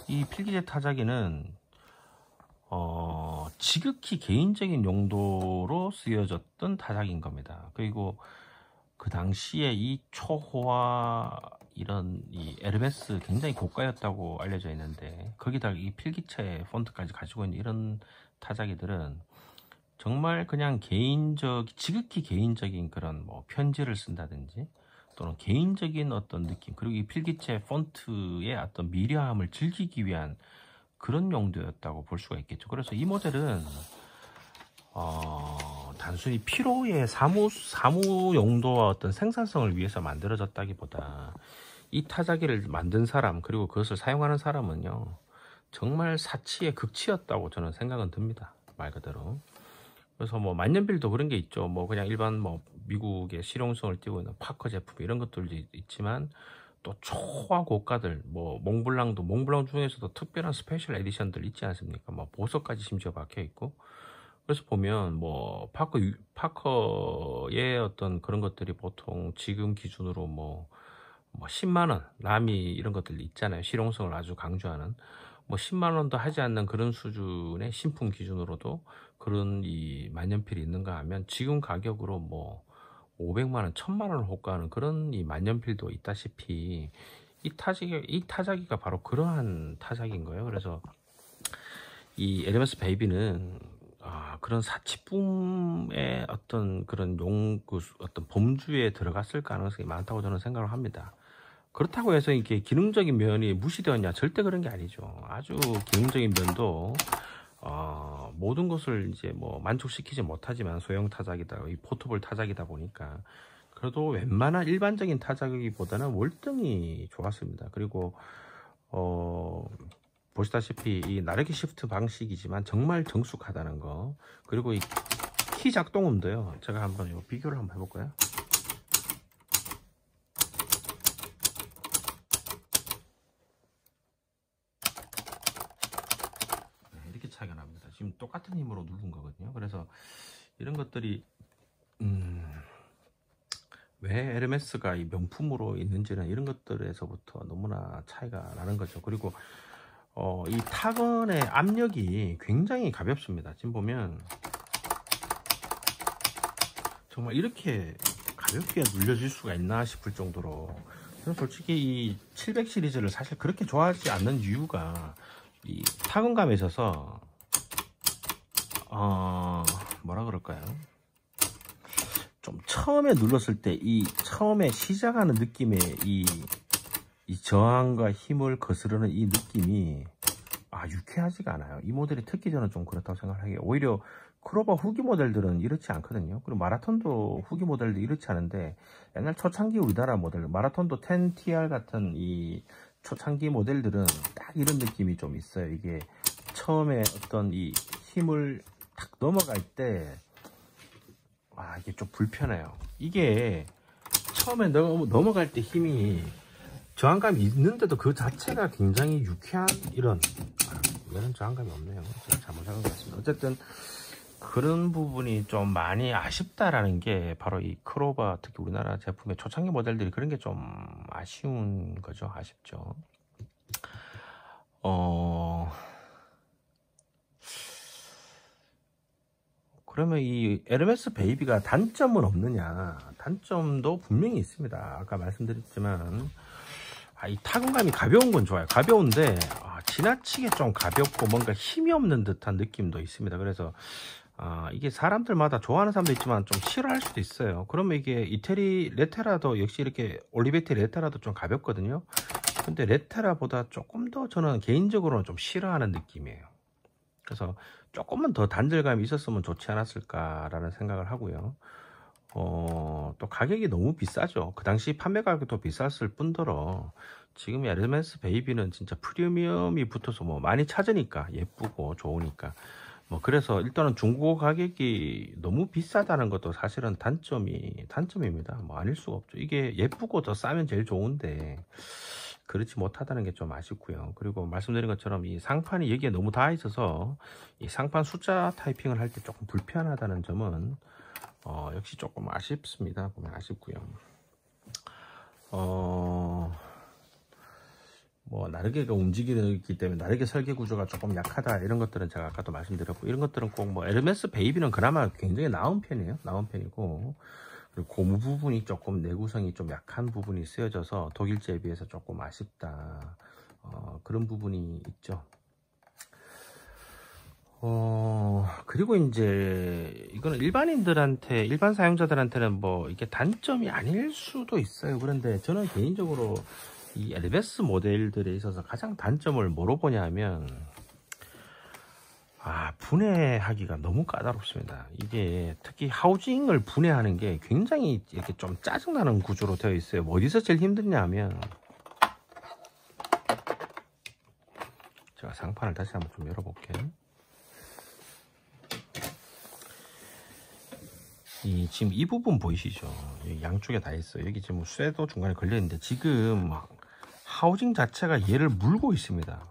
이 필기체 타자기는 지극히 개인적인 용도로 쓰여졌던 타자기인 겁니다. 그리고 그 당시에 이 초호화 이런 이 에르메스 굉장히 고가였다고 알려져 있는데, 거기다가 이 필기체 폰트까지 가지고 있는 이런 타자기들은 정말 그냥 지극히 개인적인 그런 뭐 편지를 쓴다든지 또는 개인적인 어떤 느낌, 그리고 이 필기체 폰트의 어떤 미려함을 즐기기 위한 그런 용도였다고 볼 수가 있겠죠. 그래서 이 모델은 단순히 필요의 사무 용도와 어떤 생산성을 위해서 만들어졌다기보다, 이 타자기를 만든 사람 그리고 그것을 사용하는 사람은요 정말 사치의 극치였다고 저는 생각은 듭니다, 말 그대로. 그래서 뭐 만년필도 그런 게 있죠. 뭐 그냥 일반 뭐 미국의 실용성을 띄고 있는 파커 제품 이런 것들도 있지만 또 초고가들 뭐 몽블랑 중에서도 특별한 스페셜 에디션들 있지 않습니까? 뭐 보석까지 심지어 박혀 있고. 그래서 보면 뭐 파커의 어떤 그런 것들이 보통 지금 기준으로 뭐 10만 원, 라미 이런 것들 있잖아요. 실용성을 아주 강조하는 뭐 10만 원도 하지 않는 그런 수준의 신품 기준으로도 그런 이 만년필이 있는가 하면 지금 가격으로 뭐 500만 원, 1000만 원을 호가하는 그런 이 만년필도 있다시피 이 타자기가 바로 그러한 타자기인 거예요. 그래서 이 에르메스 베이비는 그런 사치품의 어떤 그런 어떤 범주에 들어갔을 가능성이 많다고 저는 생각을 합니다. 그렇다고 해서 이게 기능적인 면이 무시되었냐? 절대 그런 게 아니죠. 아주 기능적인 면도 모든 것을 이제 뭐 만족시키지 못하지만 소형 타자기다, 이 포터블 타자기다 보니까 그래도 웬만한 일반적인 타자기보다는 월등히 좋았습니다. 그리고 보시다시피 이 나르기 시프트 방식이지만 정말 정숙하다는 거, 그리고 이 키 작동음도요. 제가 한번 비교를 한번 해볼까요? 이렇게 차이가 납니다. 지금 똑같은 힘으로 누른 거거든요. 그래서 이런 것들이 왜 에르메스가 이 명품으로 있는지는 이런 것들에서부터 너무나 차이가 나는 거죠. 그리고 이 타건의 압력이 굉장히 가볍습니다. 지금 보면 정말 이렇게 가볍게 눌려질 수가 있나 싶을 정도로, 저는 솔직히 이 700 시리즈를 사실 그렇게 좋아하지 않는 이유가 이 타건감에 있어서 뭐라 그럴까요? 좀 처음에 눌렀을 때 이 처음에 시작하는 느낌의 이 저항과 힘을 거스르는 이 느낌이 유쾌하지가 않아요. 이 모델이 특히 저는 좀 그렇다고 생각을 해요. 오히려 크로바 후기 모델들은 이렇지 않거든요. 그리고 마라톤도 후기 모델도 이렇지 않은데, 옛날 초창기 우리나라 모델 마라톤도 10TR 같은 이 초창기 모델들은 딱 이런 느낌이 좀 있어요. 이게 처음에 어떤 이 힘을 탁 넘어갈 때 이게 좀 불편해요. 이게 처음에 넘어갈 때 힘이 저항감이 있는데도 그 자체가 굉장히 유쾌한 이런 저항감이 없네요. 제가 잘못 생각한 것 같습니다. 어쨌든 그런 부분이 좀 많이 아쉽다라는 게 바로 이 크로바, 특히 우리나라 제품의 초창기 모델들이 그런 게 좀 아쉬운 거죠. 아쉽죠. 그러면 이 에르메스 베이비가 단점은 없느냐? 단점도 분명히 있습니다. 아까 말씀드렸지만 이 타건감이 가벼운 건 좋아요. 가벼운데 지나치게 좀 가볍고 뭔가 힘이 없는 듯한 느낌도 있습니다. 그래서 이게 사람들마다 좋아하는 사람도 있지만 좀 싫어할 수도 있어요. 그러면 이게 이태리 레테라도 역시 이렇게 올리베티 레테라도 좀 가볍거든요. 근데 레테라보다 조금 더 저는 개인적으로는 좀 싫어하는 느낌이에요. 그래서 조금만 더 단절감이 있었으면 좋지 않았을까라는 생각을 하고요. 또 가격이 너무 비싸죠. 그 당시 판매 가격도 비쌌을 뿐더러 지금 에르메스 베이비는 진짜 프리미엄이 붙어서 뭐 많이 찾으니까 예쁘고 좋으니까 그래서 일단은 중고 가격이 너무 비싸다는 것도 사실은 단점입니다. 아닐 수가 없죠. 이게 예쁘고 더 싸면 제일 좋은데 그렇지 못하다는 게 좀 아쉽고요. 그리고 말씀드린 것처럼 이 상판이 여기에 너무 닿아 있어서 이 상판 숫자 타이핑을 할 때 조금 불편하다는 점은 역시 조금 아쉽습니다. 보면 아쉽고요. 나르게가 움직이기 때문에 나르게 설계 구조가 조금 약하다, 이런 것들은 제가 아까도 말씀드렸고, 이런 것들은 꼭 에르메스 베이비는 그나마 굉장히 나은 편이에요. 나은 편이고, 그리고 고무 부분이 조금 내구성이 좀 약한 부분이 쓰여져서 독일제에 비해서 조금 아쉽다, 그런 부분이 있죠. 그리고 이제 이거는 일반 사용자들한테는 이게 단점이 아닐 수도 있어요. 그런데 저는 개인적으로 이 에르메스 모델들에 있어서 가장 단점을 뭐로 보냐 하면 분해하기가 너무 까다롭습니다. 이게 특히 하우징을 분해하는 게 굉장히 이렇게 좀 짜증나는 구조로 되어 있어요. 어디서 제일 힘드냐 하면, 제가 상판을 다시 한번 좀 열어볼게요. 지금 이 부분 보이시죠? 여기 양쪽에 다 있어요. 여기 지금 쇠도 중간에 걸려 있는데 지금 하우징 자체가 얘를 물고 있습니다.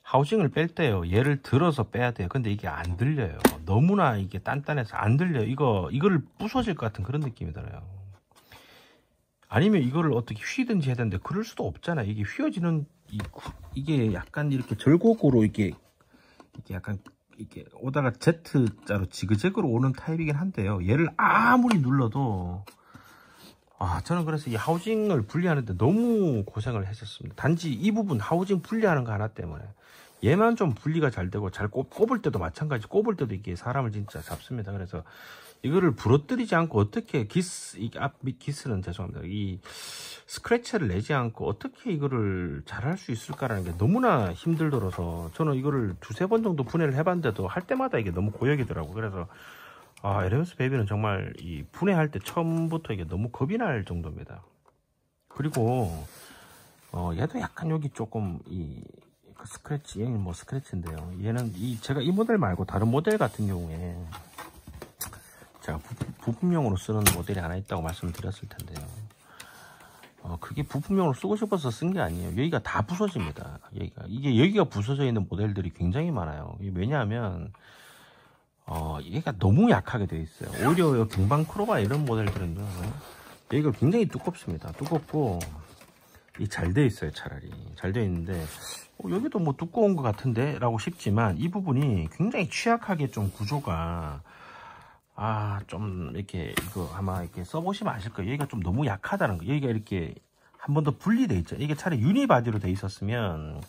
하우징을 뺄 때요, 얘를 들어서 빼야 돼요. 근데 이게 안 들려요. 너무나 이게 단단해서 안 들려요. 이거를 부서질 것 같은 그런 느낌이 들어요. 아니면 이거를 어떻게 휘든지 해야 되는데 그럴 수도 없잖아요. 이게 휘어지는 이게 약간 이렇게 절곡으로 이게 약간 이렇게 오다가 Z자로 지그재그로 오는 타입이긴 한데요. 얘를 아무리 눌러도 저는 그래서 이 하우징을 분리하는데 너무 고생을 했었습니다. 단지 이 부분 하우징 분리하는 거 하나 때문에 얘만 좀 분리가 잘 되고 잘 꼽을 때도 마찬가지, 꼽을 때도 이게 사람을 진짜 잡습니다. 그래서 이거를 부러뜨리지 않고 어떻게 기스는 죄송합니다. 이 스크래치를 내지 않고 어떻게 이거를 잘 할 수 있을까라는 게 너무나 힘들더라서 저는 이거를 두세 번 정도 분해를 해봤는데도 할 때마다 이게 너무 고역이더라고요. 그래서 에레메스 베이비는 정말 이 분해할 때 처음부터 이게 너무 겁이 날 정도입니다. 그리고 얘도 약간 여기 조금 스크래치, 얘는 뭐 스크래치인데요. 얘는 제가 이 모델 말고 다른 모델 같은 경우에 제가 부품용으로 쓰는 모델이 하나 있다고 말씀드렸을 텐데요. 그게 부품용으로 쓰고 싶어서 쓴 게 아니에요. 여기가 다 부서집니다. 여기가 부서져 있는 모델들이 굉장히 많아요. 왜냐하면 얘가 너무 약하게 되어 있어요. 오히려 경방 크로바 이런 모델들은요, 여기가 굉장히 두껍습니다. 두껍고 잘 되어 있어요. 차라리 잘 되어 있는데 여기도 뭐 두꺼운 것 같은데 라고 싶지만 이 부분이 굉장히 취약하게 좀 구조가 좀 이렇게 이거 아마 이렇게 써보시면 아실 거예요. 여기가 좀 너무 약하다는 거. 여기가 이렇게 한 번 더 분리돼 있죠. 이게 차라리 유니바디로 돼 있었으면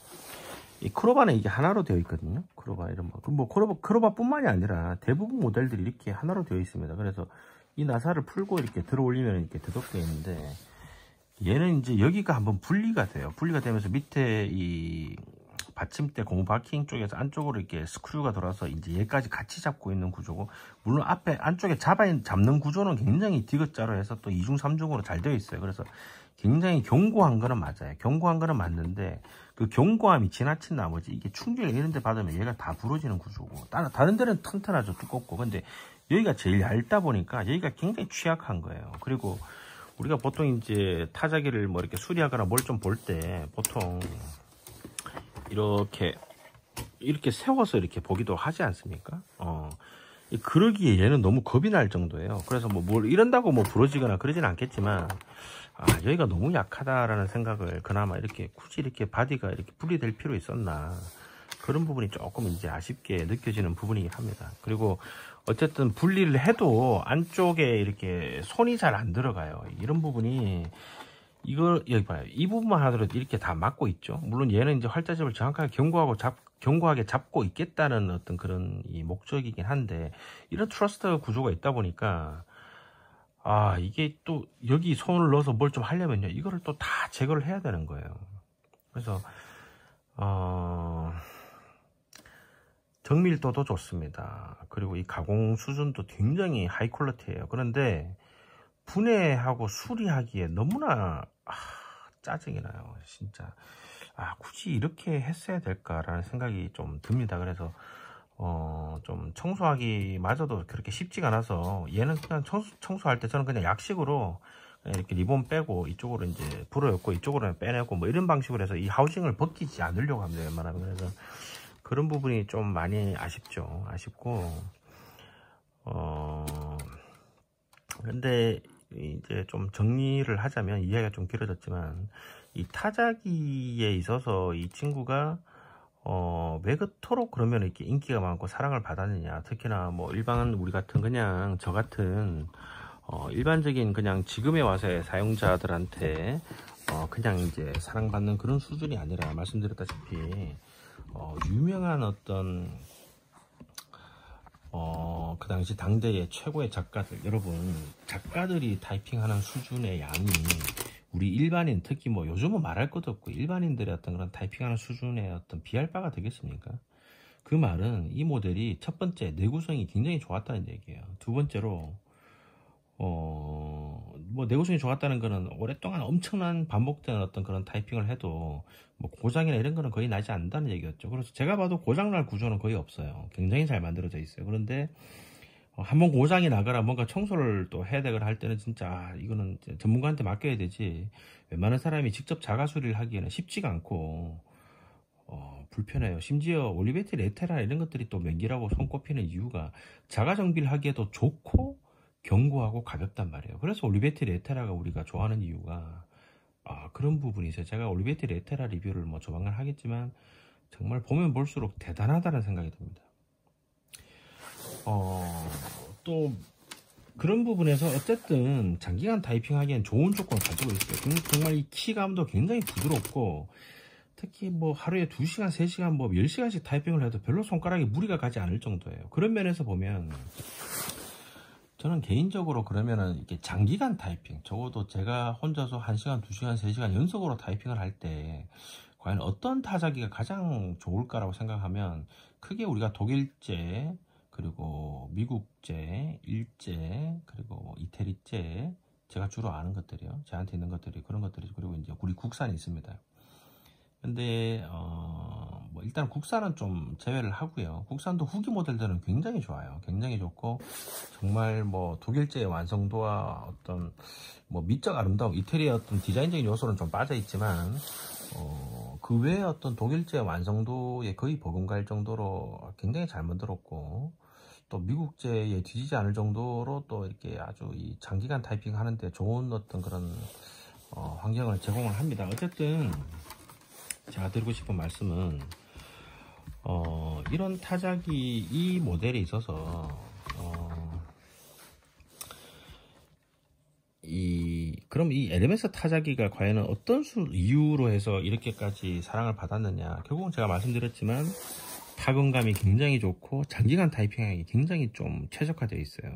이 크로바는 이게 하나로 되어 있거든요. 크로바 이런 뭐 크로바뿐만이 아니라 대부분 모델들이 이렇게 하나로 되어 있습니다. 그래서 이 나사를 풀고 이렇게 들어 올리면 이렇게 되도록되어 있는데 얘는 이제 여기가 한번 분리가 돼요. 분리가 되면서 밑에 이 받침대 고무 바킹 쪽에서 안쪽으로 이렇게 스크류가 돌아서 이제 얘까지 같이 잡고 있는 구조고, 물론 앞에 안쪽에 잡는 구조는 굉장히 디귿자로 해서 또 2중 3중으로 잘 되어 있어요. 그래서 굉장히 견고한 거는 맞아요. 견고한 거는 맞는데 그 견고함이 지나친 나머지 이게 충격을 이런 데 받으면 얘가 다 부러지는 구조고, 다른 데는 튼튼하죠. 두껍고. 근데 여기가 제일 얇다 보니까 여기가 굉장히 취약한 거예요. 그리고 우리가 보통 이제 타자기를 뭐 이렇게 수리하거나 뭘 좀 볼 때 보통 이렇게 세워서 이렇게 보기도 하지 않습니까? 그러기에 얘는 너무 겁이 날 정도예요. 그래서 뭘 이런다고 뭐 부러지거나 그러진 않겠지만, 여기가 너무 약하다라는 생각을, 그나마 이렇게 굳이 이렇게 바디가 이렇게 분리될 필요 있었나, 그런 부분이 조금 이제 아쉽게 느껴지는 부분이긴 합니다. 그리고 어쨌든 분리를 해도 안쪽에 이렇게 손이 잘 안 들어가요. 이런 부분이, 여기 봐요. 이 부분만 하더라도 이렇게 다 막고 있죠. 물론 얘는 이제 활자집을 정확하게 견고하게 잡고 있겠다는 어떤 그런 목적이긴 한데, 이런 트러스트 구조가 있다 보니까, 이게 또 여기 손을 넣어서 뭘 좀 하려면요, 이거를 또 다 제거를 해야 되는 거예요. 그래서 정밀도도 좋습니다. 그리고 이 가공 수준도 굉장히 하이 퀄리티예요. 그런데 분해하고 수리하기에 너무나 짜증이 나요. 진짜 굳이 이렇게 했어야 될까라는 생각이 좀 듭니다. 그래서 좀 청소하기 마저도 그렇게 쉽지가 않아서, 얘는 그냥 청소할 때 저는 그냥 약식으로 이렇게 리본 빼고 이쪽으로 이제 불어였고 이쪽으로 빼내고 뭐 이런 방식으로 해서 이 하우징을 벗기지 않으려고 합니다. 웬만하면. 그래서 그런 부분이 좀 많이 아쉽고, 근데 이제 좀 정리를 하자면, 이야기가 좀 길어졌지만, 이 타자기에 있어서 이 친구가 왜 그토록 그러면 이렇게 인기가 많고 사랑을 받았느냐. 특히나 뭐 일반 우리 같은 그냥 저 같은 일반적인 그냥 지금의 와서의 사용자들한테 그냥 이제 사랑받는 그런 수준이 아니라, 말씀드렸다시피 유명한 어떤 그 당시 당대의 최고의 작가들, 여러분, 작가들이 타이핑하는 수준의 양이 우리 일반인, 특히 뭐 요즘은 말할 것도 없고 일반인들의 어떤 그런 타이핑하는 수준의 어떤 비할 바가 되겠습니까? 그 말은 이 모델이 첫 번째 내구성이 굉장히 좋았다는 얘기예요. 두 번째로 뭐 내구성이 좋았다는 거는 오랫동안 엄청난 반복되는 어떤 그런 타이핑을 해도 뭐 고장이나 이런 거는 거의 나지 않는다는 얘기였죠. 그래서 제가 봐도 고장날 구조는 거의 없어요. 굉장히 잘 만들어져 있어요. 그런데 한번 고장이 나거나 뭔가 청소를 또 해야 되거나 할 때는 진짜 이거는 전문가한테 맡겨야 되지, 웬만한 사람이 직접 자가 수리를 하기에는 쉽지가 않고 불편해요. 심지어 올리베티 레테라 이런 것들이 또 명기라고 손꼽히는 이유가 자가 정비를 하기에도 좋고 견고하고 가볍단 말이에요. 그래서 올리베티 레테라가 우리가 좋아하는 이유가 그런 부분이 있어요. 제가 올리베티 레테라 리뷰를 뭐 조만간 하겠지만 정말 보면 볼수록 대단하다는 생각이 듭니다. 또 그런 부분에서 어쨌든 장기간 타이핑하기엔 좋은 조건을 가지고 있어요. 정말 이 키감도 굉장히 부드럽고, 특히 뭐 하루에 2시간, 3시간, 뭐 10시간씩 타이핑을 해도 별로 손가락에 무리가 가지 않을 정도예요. 그런 면에서 보면 저는 개인적으로 그러면은 이렇게 장기간 타이핑, 적어도 제가 혼자서 1시간, 2시간, 3시간 연속으로 타이핑을 할 때 과연 어떤 타자기가 가장 좋을까라고 생각하면 크게 우리가 독일제, 그리고 미국제, 일제, 그리고 이태리제, 제가 주로 아는 것들이요. 저한테 있는 것들이 그런 것들이, 그리고 이제 우리 국산이 있습니다. 근데 뭐 일단 국산은 좀 제외를 하고요. 국산도 후기 모델들은 굉장히 좋아요. 굉장히 좋고, 정말 뭐 독일제의 완성도와 어떤 뭐 미적 아름다움, 이태리의 어떤 디자인적인 요소는 좀 빠져 있지만 그 외에 어떤 독일제 완성도에 거의 버금갈 정도로 굉장히 잘 만들었고, 또 미국제에 뒤지지 않을 정도로 또 이렇게 아주 이 장기간 타이핑 하는데 좋은 어떤 그런 환경을 제공을 합니다. 어쨌든 제가 드리고 싶은 말씀은 이런 타자기, 이 모델에 있어서 그럼 이 LMS 타자기가 과연 어떤 이유로 해서 이렇게까지 사랑을 받았느냐, 결국은 제가 말씀드렸지만 타건감이 굉장히 좋고 장기간 타이핑하기 굉장히 좀 최적화되어 있어요.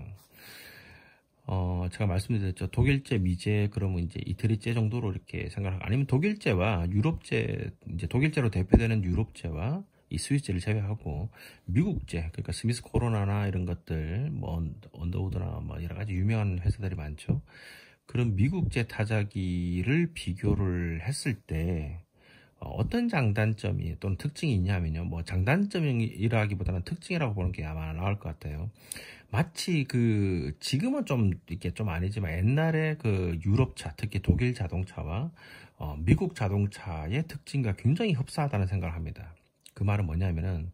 제가 말씀드렸죠. 독일제, 미제, 그러면 이제 이태리제 정도로 이렇게 생각하고, 아니면 독일제와 유럽제, 이제 독일제로 대표되는 유럽제와 이 스위스제를 제외하고 미국제, 그러니까 스미스 코로나나 이런 것들, 뭐 언더우드나 뭐 여러 가지 유명한 회사들이 많죠. 그런 미국제 타자기를 비교를 했을 때 어떤 장단점이 또는 특징이 있냐면요. 뭐 장단점이라기보다는 특징이라고 보는 게 아마 나을 것 같아요. 마치 지금은 좀 이게 좀 아니지만 옛날에 그 유럽차, 특히 독일 자동차와 미국 자동차의 특징과 굉장히 흡사하다는 생각을 합니다. 그 말은 뭐냐면은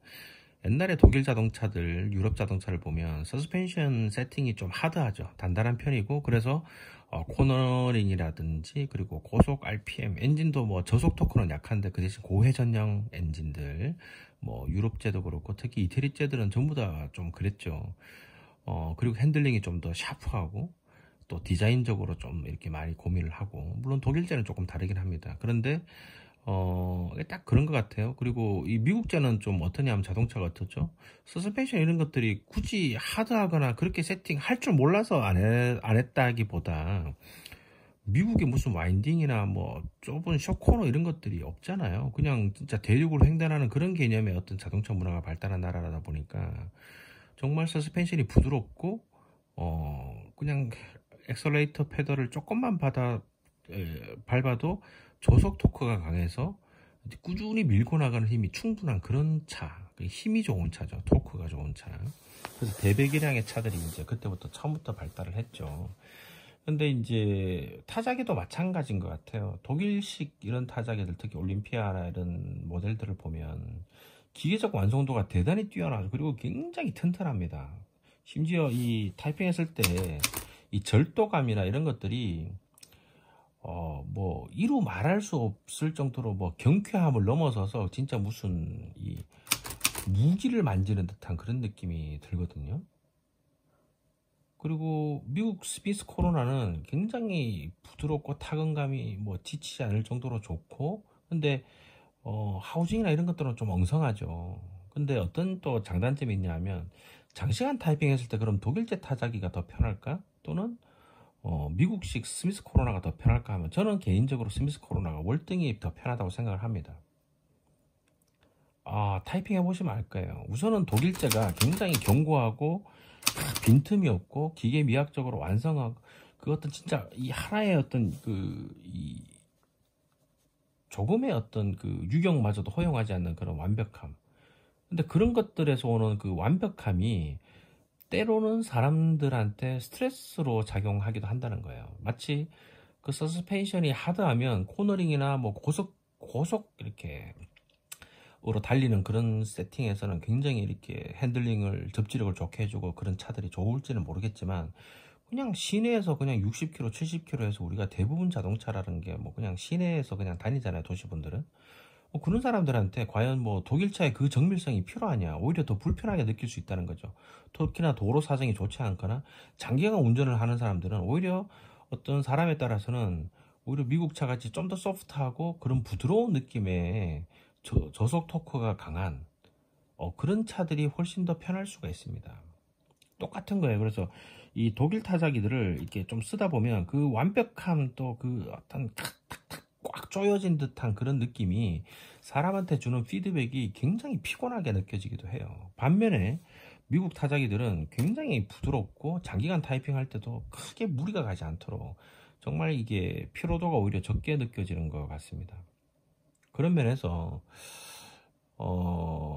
옛날에 독일 자동차들, 유럽 자동차를 보면 서스펜션 세팅이 좀 하드하죠. 단단한 편이고, 그래서 코너링이라든지, 그리고 고속 RPM, 엔진도 뭐 저속 토크는 약한데 그 대신 고회전형 엔진들, 뭐 유럽제도 그렇고 특히 이태리제들은 전부 다 좀 그랬죠. 그리고 핸들링이 좀 더 샤프하고 또 디자인적으로 좀 이렇게 많이 고민을 하고, 물론 독일제는 조금 다르긴 합니다. 그런데 딱 그런 것 같아요. 그리고 이 미국제는 좀 어떠냐면 자동차가 어떻죠? 서스펜션 이런 것들이 굳이 하드하거나 그렇게 세팅할 줄 몰라서 안 했다기보다 미국에 무슨 와인딩이나 뭐 좁은 쇼코너 이런 것들이 없잖아요. 그냥 진짜 대륙으로 횡단하는 그런 개념의 어떤 자동차 문화가 발달한 나라다 보니까 정말 서스펜션이 부드럽고 그냥 엑셀레이터 페달을 조금만 밟아도 저속 토크가 강해서 꾸준히 밀고 나가는 힘이 충분한 그런 차, 힘이 좋은 차죠. 토크가 좋은 차. 그래서 대배기량의 차들이 이제 그때부터 처음부터 발달을 했죠. 근데 이제 타자기도 마찬가지인 것 같아요. 독일식 이런 타자기들, 특히 올림피아나 이런 모델들을 보면 기계적 완성도가 대단히 뛰어나죠. 그리고 굉장히 튼튼합니다. 심지어 이 타이핑했을 때 이 절도감이나 이런 것들이 뭐 이루 말할 수 없을 정도로 뭐 경쾌함을 넘어서서 진짜 무슨 이 무기를 만지는 듯한 그런 느낌이 들거든요. 그리고 미국 스미스 코로나는 굉장히 부드럽고 타건감이 뭐 지치지 않을 정도로 좋고, 근데 하우징이나 이런 것들은 좀 엉성하죠. 근데 어떤 또 장단점이 있냐면, 장시간 타이핑 했을 때 그럼 독일제 타자기가 더 편할까? 또는 미국식 스미스 코로나가 더 편할까 하면, 저는 개인적으로 스미스 코로나가 월등히 더 편하다고 생각을 합니다. 타이핑 해보시면 알 거예요. 우선은 독일제가 굉장히 견고하고 빈틈이 없고 기계 미학적으로 완성하고, 그 어떤 진짜 이 하나의 어떤 이 조금의 어떤 그 유경마저도 허용하지 않는 그런 완벽함. 근데 그런 것들에서 오는 그 완벽함이 때로는 사람들한테 스트레스로 작용하기도 한다는 거예요. 마치 그 서스펜션이 하드하면 코너링이나 뭐 고속 이렇게 으로 달리는 그런 세팅에서는 굉장히 이렇게 핸들링을 접지력을 좋게 해주고 그런 차들이 좋을지는 모르겠지만, 그냥 시내에서 그냥 60km, 70km에서 우리가 대부분 자동차라는 게 뭐 그냥 시내에서 그냥 다니잖아요, 도시분들은. 그런 사람들한테 과연 뭐 독일차의 그 정밀성이 필요하냐, 오히려 더 불편하게 느낄 수 있다는 거죠. 특히나 도로 사정이 좋지 않거나 장기간 운전을 하는 사람들은 오히려 어떤 사람에 따라서는 오히려 미국 차 같이 좀 더 소프트하고 그런 부드러운 느낌의 저속 토크가 강한 그런 차들이 훨씬 더 편할 수가 있습니다. 똑같은 거예요. 그래서 이 독일 타자기들을 이렇게 좀 쓰다 보면 그 완벽함, 또 그 어떤 탁탁탁 꽉 조여진 듯한 그런 느낌이 사람한테 주는 피드백이 굉장히 피곤하게 느껴지기도 해요. 반면에 미국 타자기들은 굉장히 부드럽고 장기간 타이핑할 때도 크게 무리가 가지 않도록 정말 이게 피로도가 오히려 적게 느껴지는 것 같습니다. 그런 면에서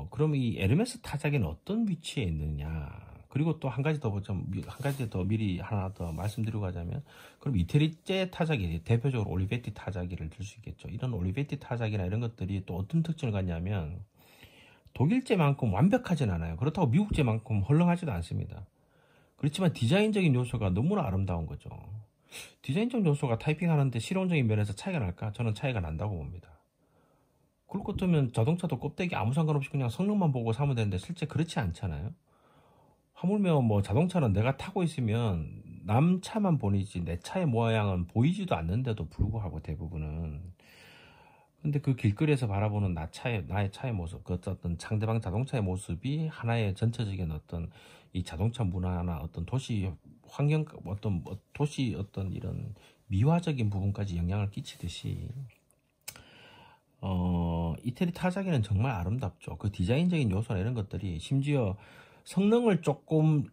그럼 이 에르메스 타자기는 어떤 위치에 있느냐, 그리고 또 한 가지 더 미리 하나 더 말씀드리고 가자면, 그럼 이태리제 타자기, 대표적으로 올리베티 타자기를 들 수 있겠죠. 이런 올리베티 타자기나 이런 것들이 또 어떤 특징을 갖냐면, 독일제만큼 완벽하진 않아요. 그렇다고 미국제만큼 헐렁하지도 않습니다. 그렇지만 디자인적인 요소가 너무나 아름다운 거죠. 디자인적 요소가 타이핑하는데 실용적인 면에서 차이가 날까? 저는 차이가 난다고 봅니다. 그럴 것 같으면 자동차도 껍데기 아무 상관없이 그냥 성능만 보고 사면 되는데 실제 그렇지 않잖아요. 하물며 뭐 자동차는 내가 타고 있으면 남 차만 보이지 내 차의 모양은 보이지도 않는데도 불구하고 대부분은, 근데 그 길거리에서 바라보는 나의 차의 모습, 그 어떤 상대방 자동차의 모습이 하나의 전체적인 어떤 이 자동차 문화나 어떤 도시 환경, 도시 어떤 이런 미화적인 부분까지 영향을 끼치듯이, 이태리 타자기는 정말 아름답죠. 그 디자인적인 요소나 이런 것들이 심지어 성능을 조금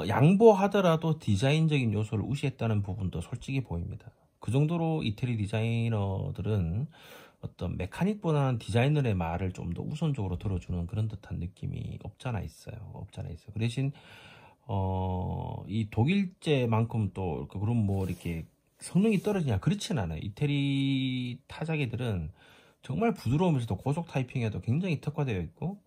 양보하더라도 디자인적인 요소를 우시했다는 부분도 솔직히 보입니다. 그 정도로 이태리 디자이너들은 어떤 메카닉보다는 디자이너의 말을 좀 더 우선적으로 들어주는 그런 듯한 느낌이 없잖아 있어요. 그 대신 이 독일제만큼 또 그런 뭐 이렇게 성능이 떨어지냐, 그렇진 않아요. 이태리 타자기들은 정말 부드러우면서도 고속 타이핑에도 굉장히 특화되어 있고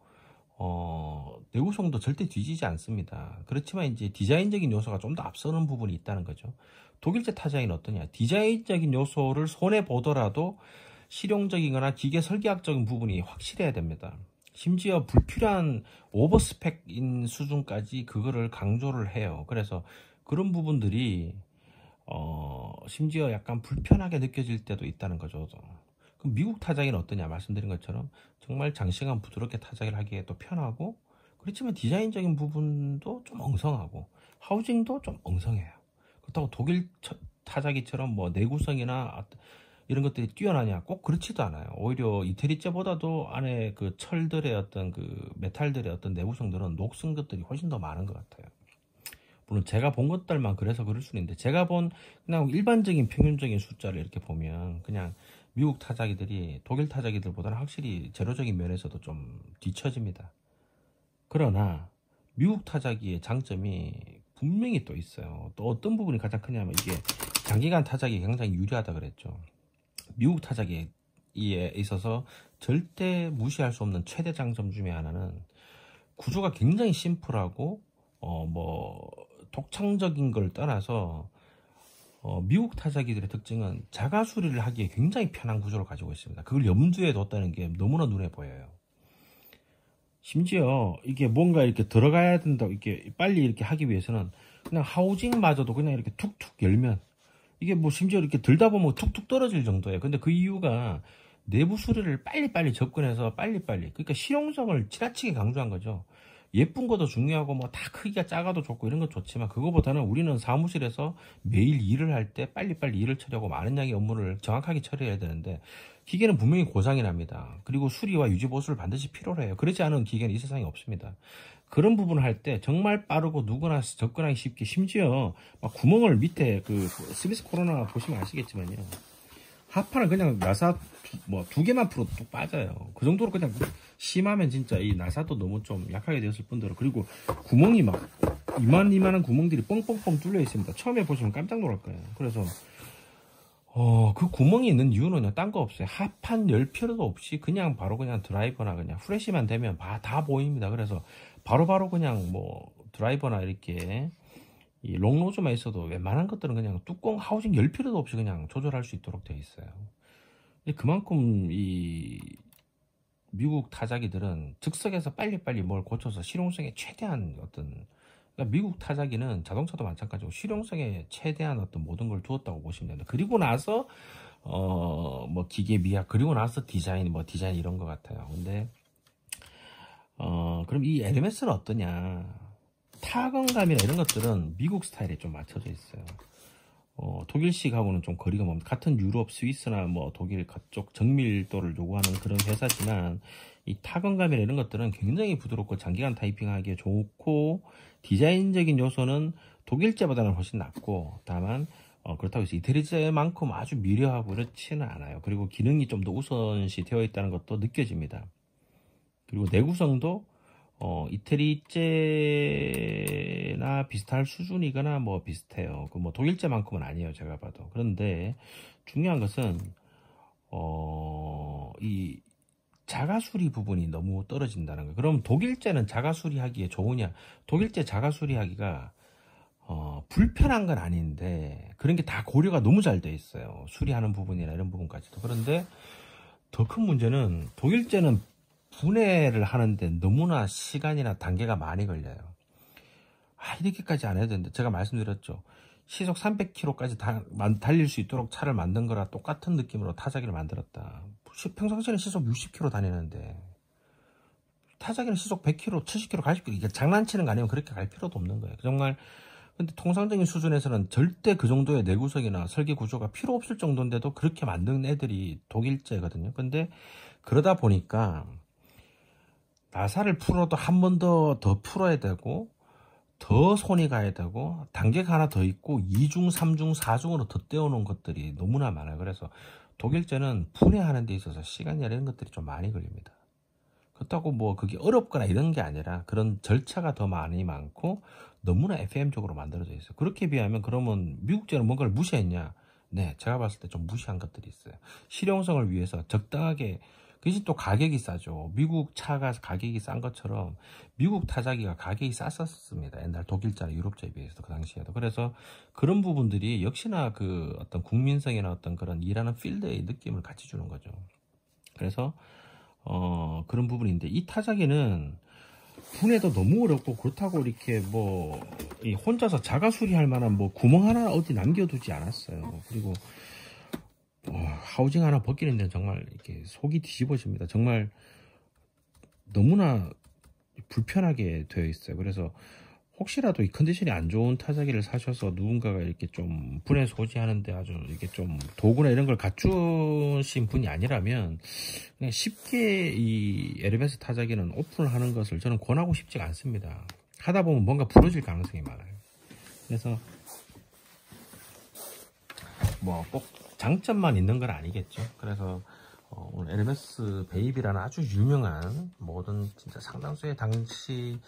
내구성도 절대 뒤지지 않습니다. 그렇지만 이제 디자인적인 요소가 좀 더 앞서는 부분이 있다는 거죠. 독일제 타자기는 어떠냐, 디자인적인 요소를 손해 보더라도 실용적이거나 기계 설계학적인 부분이 확실해야 됩니다. 심지어 불필요한 오버스펙인 수준까지 그거를 강조를 해요. 그래서 그런 부분들이 심지어 약간 불편하게 느껴질 때도 있다는 거죠. 그럼 미국 타자기는 어떠냐, 말씀드린 것처럼 정말 장시간 부드럽게 타자기를 하기에 또 편하고, 그렇지만 디자인적인 부분도 좀 엉성하고 하우징도 좀 엉성해요. 그렇다고 독일 타자기처럼 뭐 내구성이나 이런 것들이 뛰어나냐, 꼭 그렇지도 않아요. 오히려 이태리제보다도 안에 그 철들의 어떤 그 메탈들의 어떤 내구성들은 녹슨 것들이 훨씬 더 많은 것 같아요. 물론 제가 본 것들만 그래서 그럴 수는 있는데, 제가 본 그냥 일반적인 평균적인 숫자를 이렇게 보면 그냥 미국 타자기들이 독일 타자기들보다는 확실히 제로적인 면에서도 좀 뒤처집니다. 그러나 미국 타자기의 장점이 분명히 또 있어요. 또 어떤 부분이 가장 크냐면, 이게 장기간 타자기에 굉장히 유리하다 그랬죠. 미국 타자기에 있어서 절대 무시할 수 없는 최대 장점 중에 하나는 구조가 굉장히 심플하고 뭐 독창적인 걸 떠나서 미국 타자기들의 특징은 자가 수리를 하기에 굉장히 편한 구조를 가지고 있습니다. 그걸 염두에 뒀다는 게 너무나 눈에 보여요. 심지어 이게 뭔가 이렇게 들어가야 된다고 이렇게 빨리 이렇게 하기 위해서는 그냥 하우징마저도 그냥 이렇게 툭툭 열면, 이게 뭐 심지어 이렇게 들다 보면 툭툭 떨어질 정도예요. 근데 그 이유가 내부 수리를 빨리빨리 접근해서 빨리빨리, 그러니까 실용성을 지나치게 강조한 거죠. 예쁜 것도 중요하고 뭐 다 크기가 작아도 좋고 이런 거 좋지만, 그거보다는 우리는 사무실에서 매일 일을 할 때 빨리빨리 일을 처리하고 많은 양의 업무를 정확하게 처리해야 되는데, 기계는 분명히 고장이 납니다. 그리고 수리와 유지 보수를 반드시 필요로 해요. 그렇지 않은 기계는 이 세상에 없습니다. 그런 부분을 할 때 정말 빠르고 누구나 접근하기 쉽게, 심지어 막 구멍을 밑에 그 스위스 코로나 보시면 아시겠지만요, 하판을 그냥 나사 뭐 2개만 풀어도 뚝 빠져요. 그 정도로 그냥 심하면 진짜 이 나사도 너무 좀 약하게 되었을 뿐더러, 그리고 구멍이 막 이만한 구멍들이 뻥뻥뻥 뚫려 있습니다. 처음에 보시면 깜짝 놀랄 거예요. 그래서 그 구멍이 있는 이유는 딴 거 없어요. 하판 열 필요도 없이 그냥 바로 그냥 드라이버나 그냥 후레쉬만 되면 다 보입니다. 그래서 바로 그냥 뭐 드라이버나 이렇게 이 롱노즈만 있어도 웬만한 것들은 그냥 뚜껑 하우징 열 필요도 없이 그냥 조절할 수 있도록 되어 있어요. 그만큼 이 미국 타자기들은 즉석에서 빨리빨리 뭘 고쳐서 실용성에 최대한 그러니까 미국 타자기는 자동차도 마찬가지고 실용성에 최대한 모든 걸 두었다고 보시면 됩니다. 그리고 나서 뭐 기계 미학, 그리고 나서 디자인 이런 것 같아요. 근데 그럼 이 LMS는 어떠냐? 타건감이나 이런 것들은 미국 스타일에 좀 맞춰져 있어요. 독일식하고는 좀 거리가 멉니다. 같은 유럽, 스위스나 뭐 독일 그쪽 정밀도를 요구하는 그런 회사지만 이 타건감이나 이런 것들은 굉장히 부드럽고 장기간 타이핑하기에 좋고, 디자인적인 요소는 독일제보다는 훨씬 낫고, 다만 그렇다고 해서 이태리제만큼 아주 미려하고 그렇지는 않아요. 그리고 기능이 좀 더 우선시 되어 있다는 것도 느껴집니다. 그리고 내구성도 이태리제나 비슷할 수준이거나 뭐 비슷해요. 그 뭐 독일제만큼은 아니에요, 제가 봐도. 그런데 중요한 것은 이 자가수리 부분이 너무 떨어진다는 거예요. 그럼 독일제는 자가수리하기에 좋으냐? 독일제 자가수리하기가 불편한 건 아닌데 그런 게 다 고려가 너무 잘 돼 있어요. 수리하는 부분이나 이런 부분까지도. 그런데 더 큰 문제는 독일제는 분해를 하는데 너무나 시간이나 단계가 많이 걸려요. 이렇게까지 안 해도 되는데, 제가 말씀드렸죠. 시속 300km까지 달릴 수 있도록 차를 만든 거라 똑같은 느낌으로 타자기를 만들었다. 평상시에는 시속 60km 다니는데 타자기는 시속 100km, 70km 갈 수 있고, 이게 장난치는 거 아니면 그렇게 갈 필요도 없는 거예요. 정말. 근데 통상적인 수준에서는 절대 그 정도의 내구석이나 설계 구조가 필요 없을 정도인데도 그렇게 만든 애들이 독일제거든요. 근데 그러다 보니까 나사를 풀어도 한 번 더 풀어야 되고, 더 손이 가야 되고, 단계가 하나 더 있고 2중, 3중, 4중으로 더 떼어놓은 것들이 너무나 많아요. 그래서 독일제는 분해하는 데 있어서 시간이나 이런 것들이 좀 많이 걸립니다. 그렇다고 뭐 그게 어렵거나 이런 게 아니라 그런 절차가 더 많고 너무나 FM적으로 만들어져 있어요. 그렇게 비하면 그러면 미국제는 뭔가를 무시했냐? 네, 제가 봤을 때 좀 무시한 것들이 있어요. 실용성을 위해서 적당하게, 그것이 또 가격이 싸죠. 미국 차가 가격이 싼 것처럼 미국 타자기가 가격이 쌌었습니다. 옛날 독일차나 유럽차에 비해서 그 당시에도. 그래서 그런 부분들이 역시나 그 어떤 국민성이나 어떤 그런 일하는 필드의 느낌을 같이 주는 거죠. 그래서 그런 부분인데, 이 타자기는 분해도 너무 어렵고, 그렇다고 이렇게 뭐 혼자서 자가 수리할 만한 뭐 구멍 하나 어디 남겨두지 않았어요. 그리고 하우징 하나 벗기는 데는 정말 이렇게 속이 뒤집어집니다. 정말 너무나 불편하게 되어 있어요. 그래서 혹시라도 이 컨디션이 안 좋은 타자기를 사셔서 누군가가 이렇게 좀 분해 소지하는데 아주 이렇게 좀 도구나 이런 걸 갖추신 분이 아니라면 그냥 쉽게 이 LMS 타자기는 오픈을 하는 것을 저는 권하고 싶지가 않습니다. 하다 보면 뭔가 부러질 가능성이 많아요. 그래서 뭐 꼭 장점만 있는 건 아니겠죠. 그래서 오늘 LMS 베이비라는 아주 유명한, 모든 진짜 상당수의 당시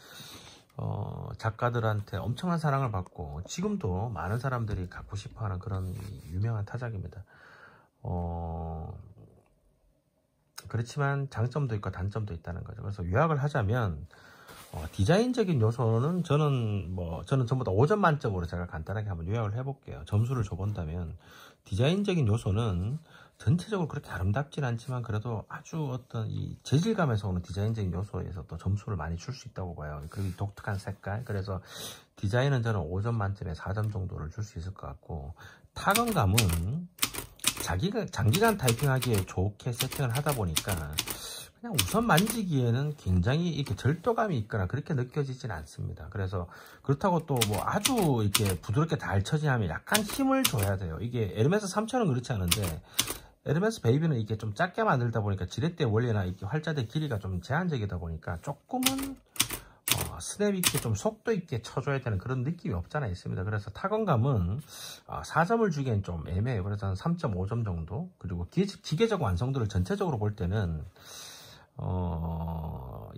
작가들한테 엄청난 사랑을 받고 지금도 많은 사람들이 갖고 싶어하는 그런 유명한 타자기입니다. 그렇지만 장점도 있고 단점도 있다는 거죠. 그래서 요약을 하자면 디자인적인 요소는 저는 전부 다 5점 만점으로 제가 간단하게 한번 요약을 해볼게요. 점수를 줘본다면 디자인적인 요소는 전체적으로 그렇게 아름답진 않지만 그래도 아주 어떤 이 재질감에서 오는 디자인적인 요소에서 또 점수를 많이 줄 수 있다고 봐요. 그리고 독특한 색깔. 그래서 디자인은 저는 5점 만점에 4점 정도를 줄 수 있을 것 같고, 타건감은 장기간 타이핑하기에 좋게 세팅을 하다 보니까 그냥 우선 만지기에는 굉장히 이렇게 절도감이 있거나 그렇게 느껴지진 않습니다. 그래서 그렇다고 또 뭐 아주 이렇게 부드럽게 잘 처지하면 약간 힘을 줘야 돼요. 이게 LMS 3000은 그렇지 않은데 LMS 베이비는 이게 좀 작게 만들다 보니까 지렛대 원리나 이렇게 활자대 길이가 좀 제한적이다 보니까 조금은 스냅 있게 좀 속도 있게 쳐줘야 되는 그런 느낌이 없잖아 있습니다. 그래서 타건감은 4점을 주기엔 좀 애매해요. 그래서 한 3.5점 정도. 그리고 기계적 완성도를 전체적으로 볼 때는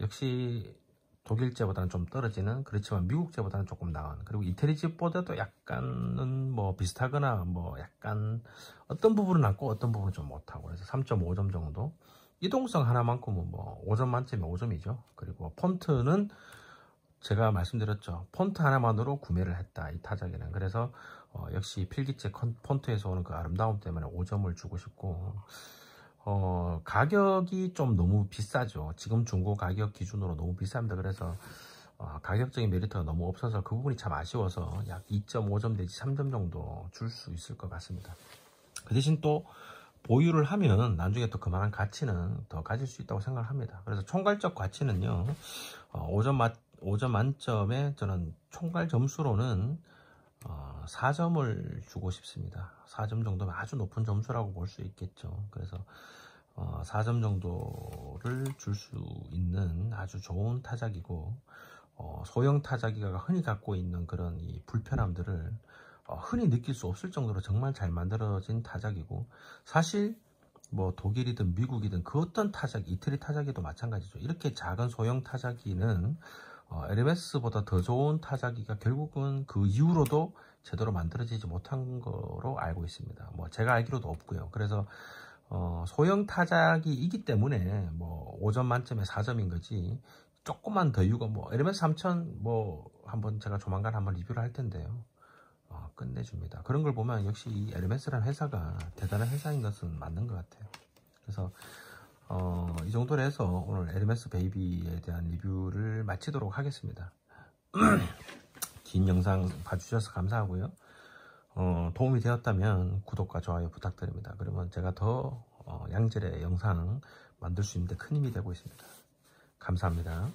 역시 독일제보다는 좀 떨어지는, 그렇지만 미국제보다는 조금 나은, 그리고 이태리제보다도 약간은 뭐 비슷하거나 뭐 약간 어떤 부분은 남고 어떤 부분은 좀 못하고, 그래서 3.5점 정도. 이동성 하나만큼은 뭐 5점 만점에 5점이죠. 그리고 폰트는 제가 말씀드렸죠. 폰트 하나만으로 구매를 했다, 이 타자기는. 그래서 역시 필기체 폰트에서 오는 그 아름다움 때문에 5점을 주고 싶고, 가격이 좀 너무 비싸죠. 지금 중고 가격 기준으로 너무 비쌉니다. 그래서 가격적인 메리트가 너무 없어서 그 부분이 참 아쉬워서 약 2.5점 내지 3점 정도 줄 수 있을 것 같습니다. 그 대신 또 보유를 하면 나중에 또 그만한 가치는 더 가질 수 있다고 생각을 합니다. 그래서 총괄적 가치는요, 5점 만점에 저는 총괄 점수로는 4점을 주고 싶습니다. 4점 정도면 아주 높은 점수라고 볼 수 있겠죠. 그래서 4점 정도를 줄 수 있는 아주 좋은 타자기고, 소형 타자기가 흔히 갖고 있는 그런 이 불편함들을 흔히 느낄 수 없을 정도로 정말 잘 만들어진 타자기고, 사실 뭐 독일이든 미국이든 그 어떤 타자기, 이태리 타자기도 마찬가지죠. 이렇게 작은 소형 타자기는 LMS보다 더 좋은 타자기가 결국은 그 이후로도 제대로 만들어지지 못한 거로 알고 있습니다. 뭐 제가 알기로도 없고요. 그래서 소형 타자기이기 때문에 뭐 5점 만점에 4점인 거지, 조금만 더 이유가 뭐 LMS 3000 뭐 한번 제가 조만간 한번 리뷰를 할 텐데요. 끝내줍니다. 그런 걸 보면 역시 이 LMS라는 회사가 대단한 회사인 것은 맞는 것 같아요. 그래서 이 정도로 해서 오늘 LMS 베이비에 대한 리뷰를 마치도록 하겠습니다. 긴 영상 봐주셔서 감사하고요. 도움이 되었다면 구독과 좋아요 부탁드립니다. 그러면 제가 더 양질의 영상 만들 수 있는데 큰 힘이 되고 있습니다. 감사합니다.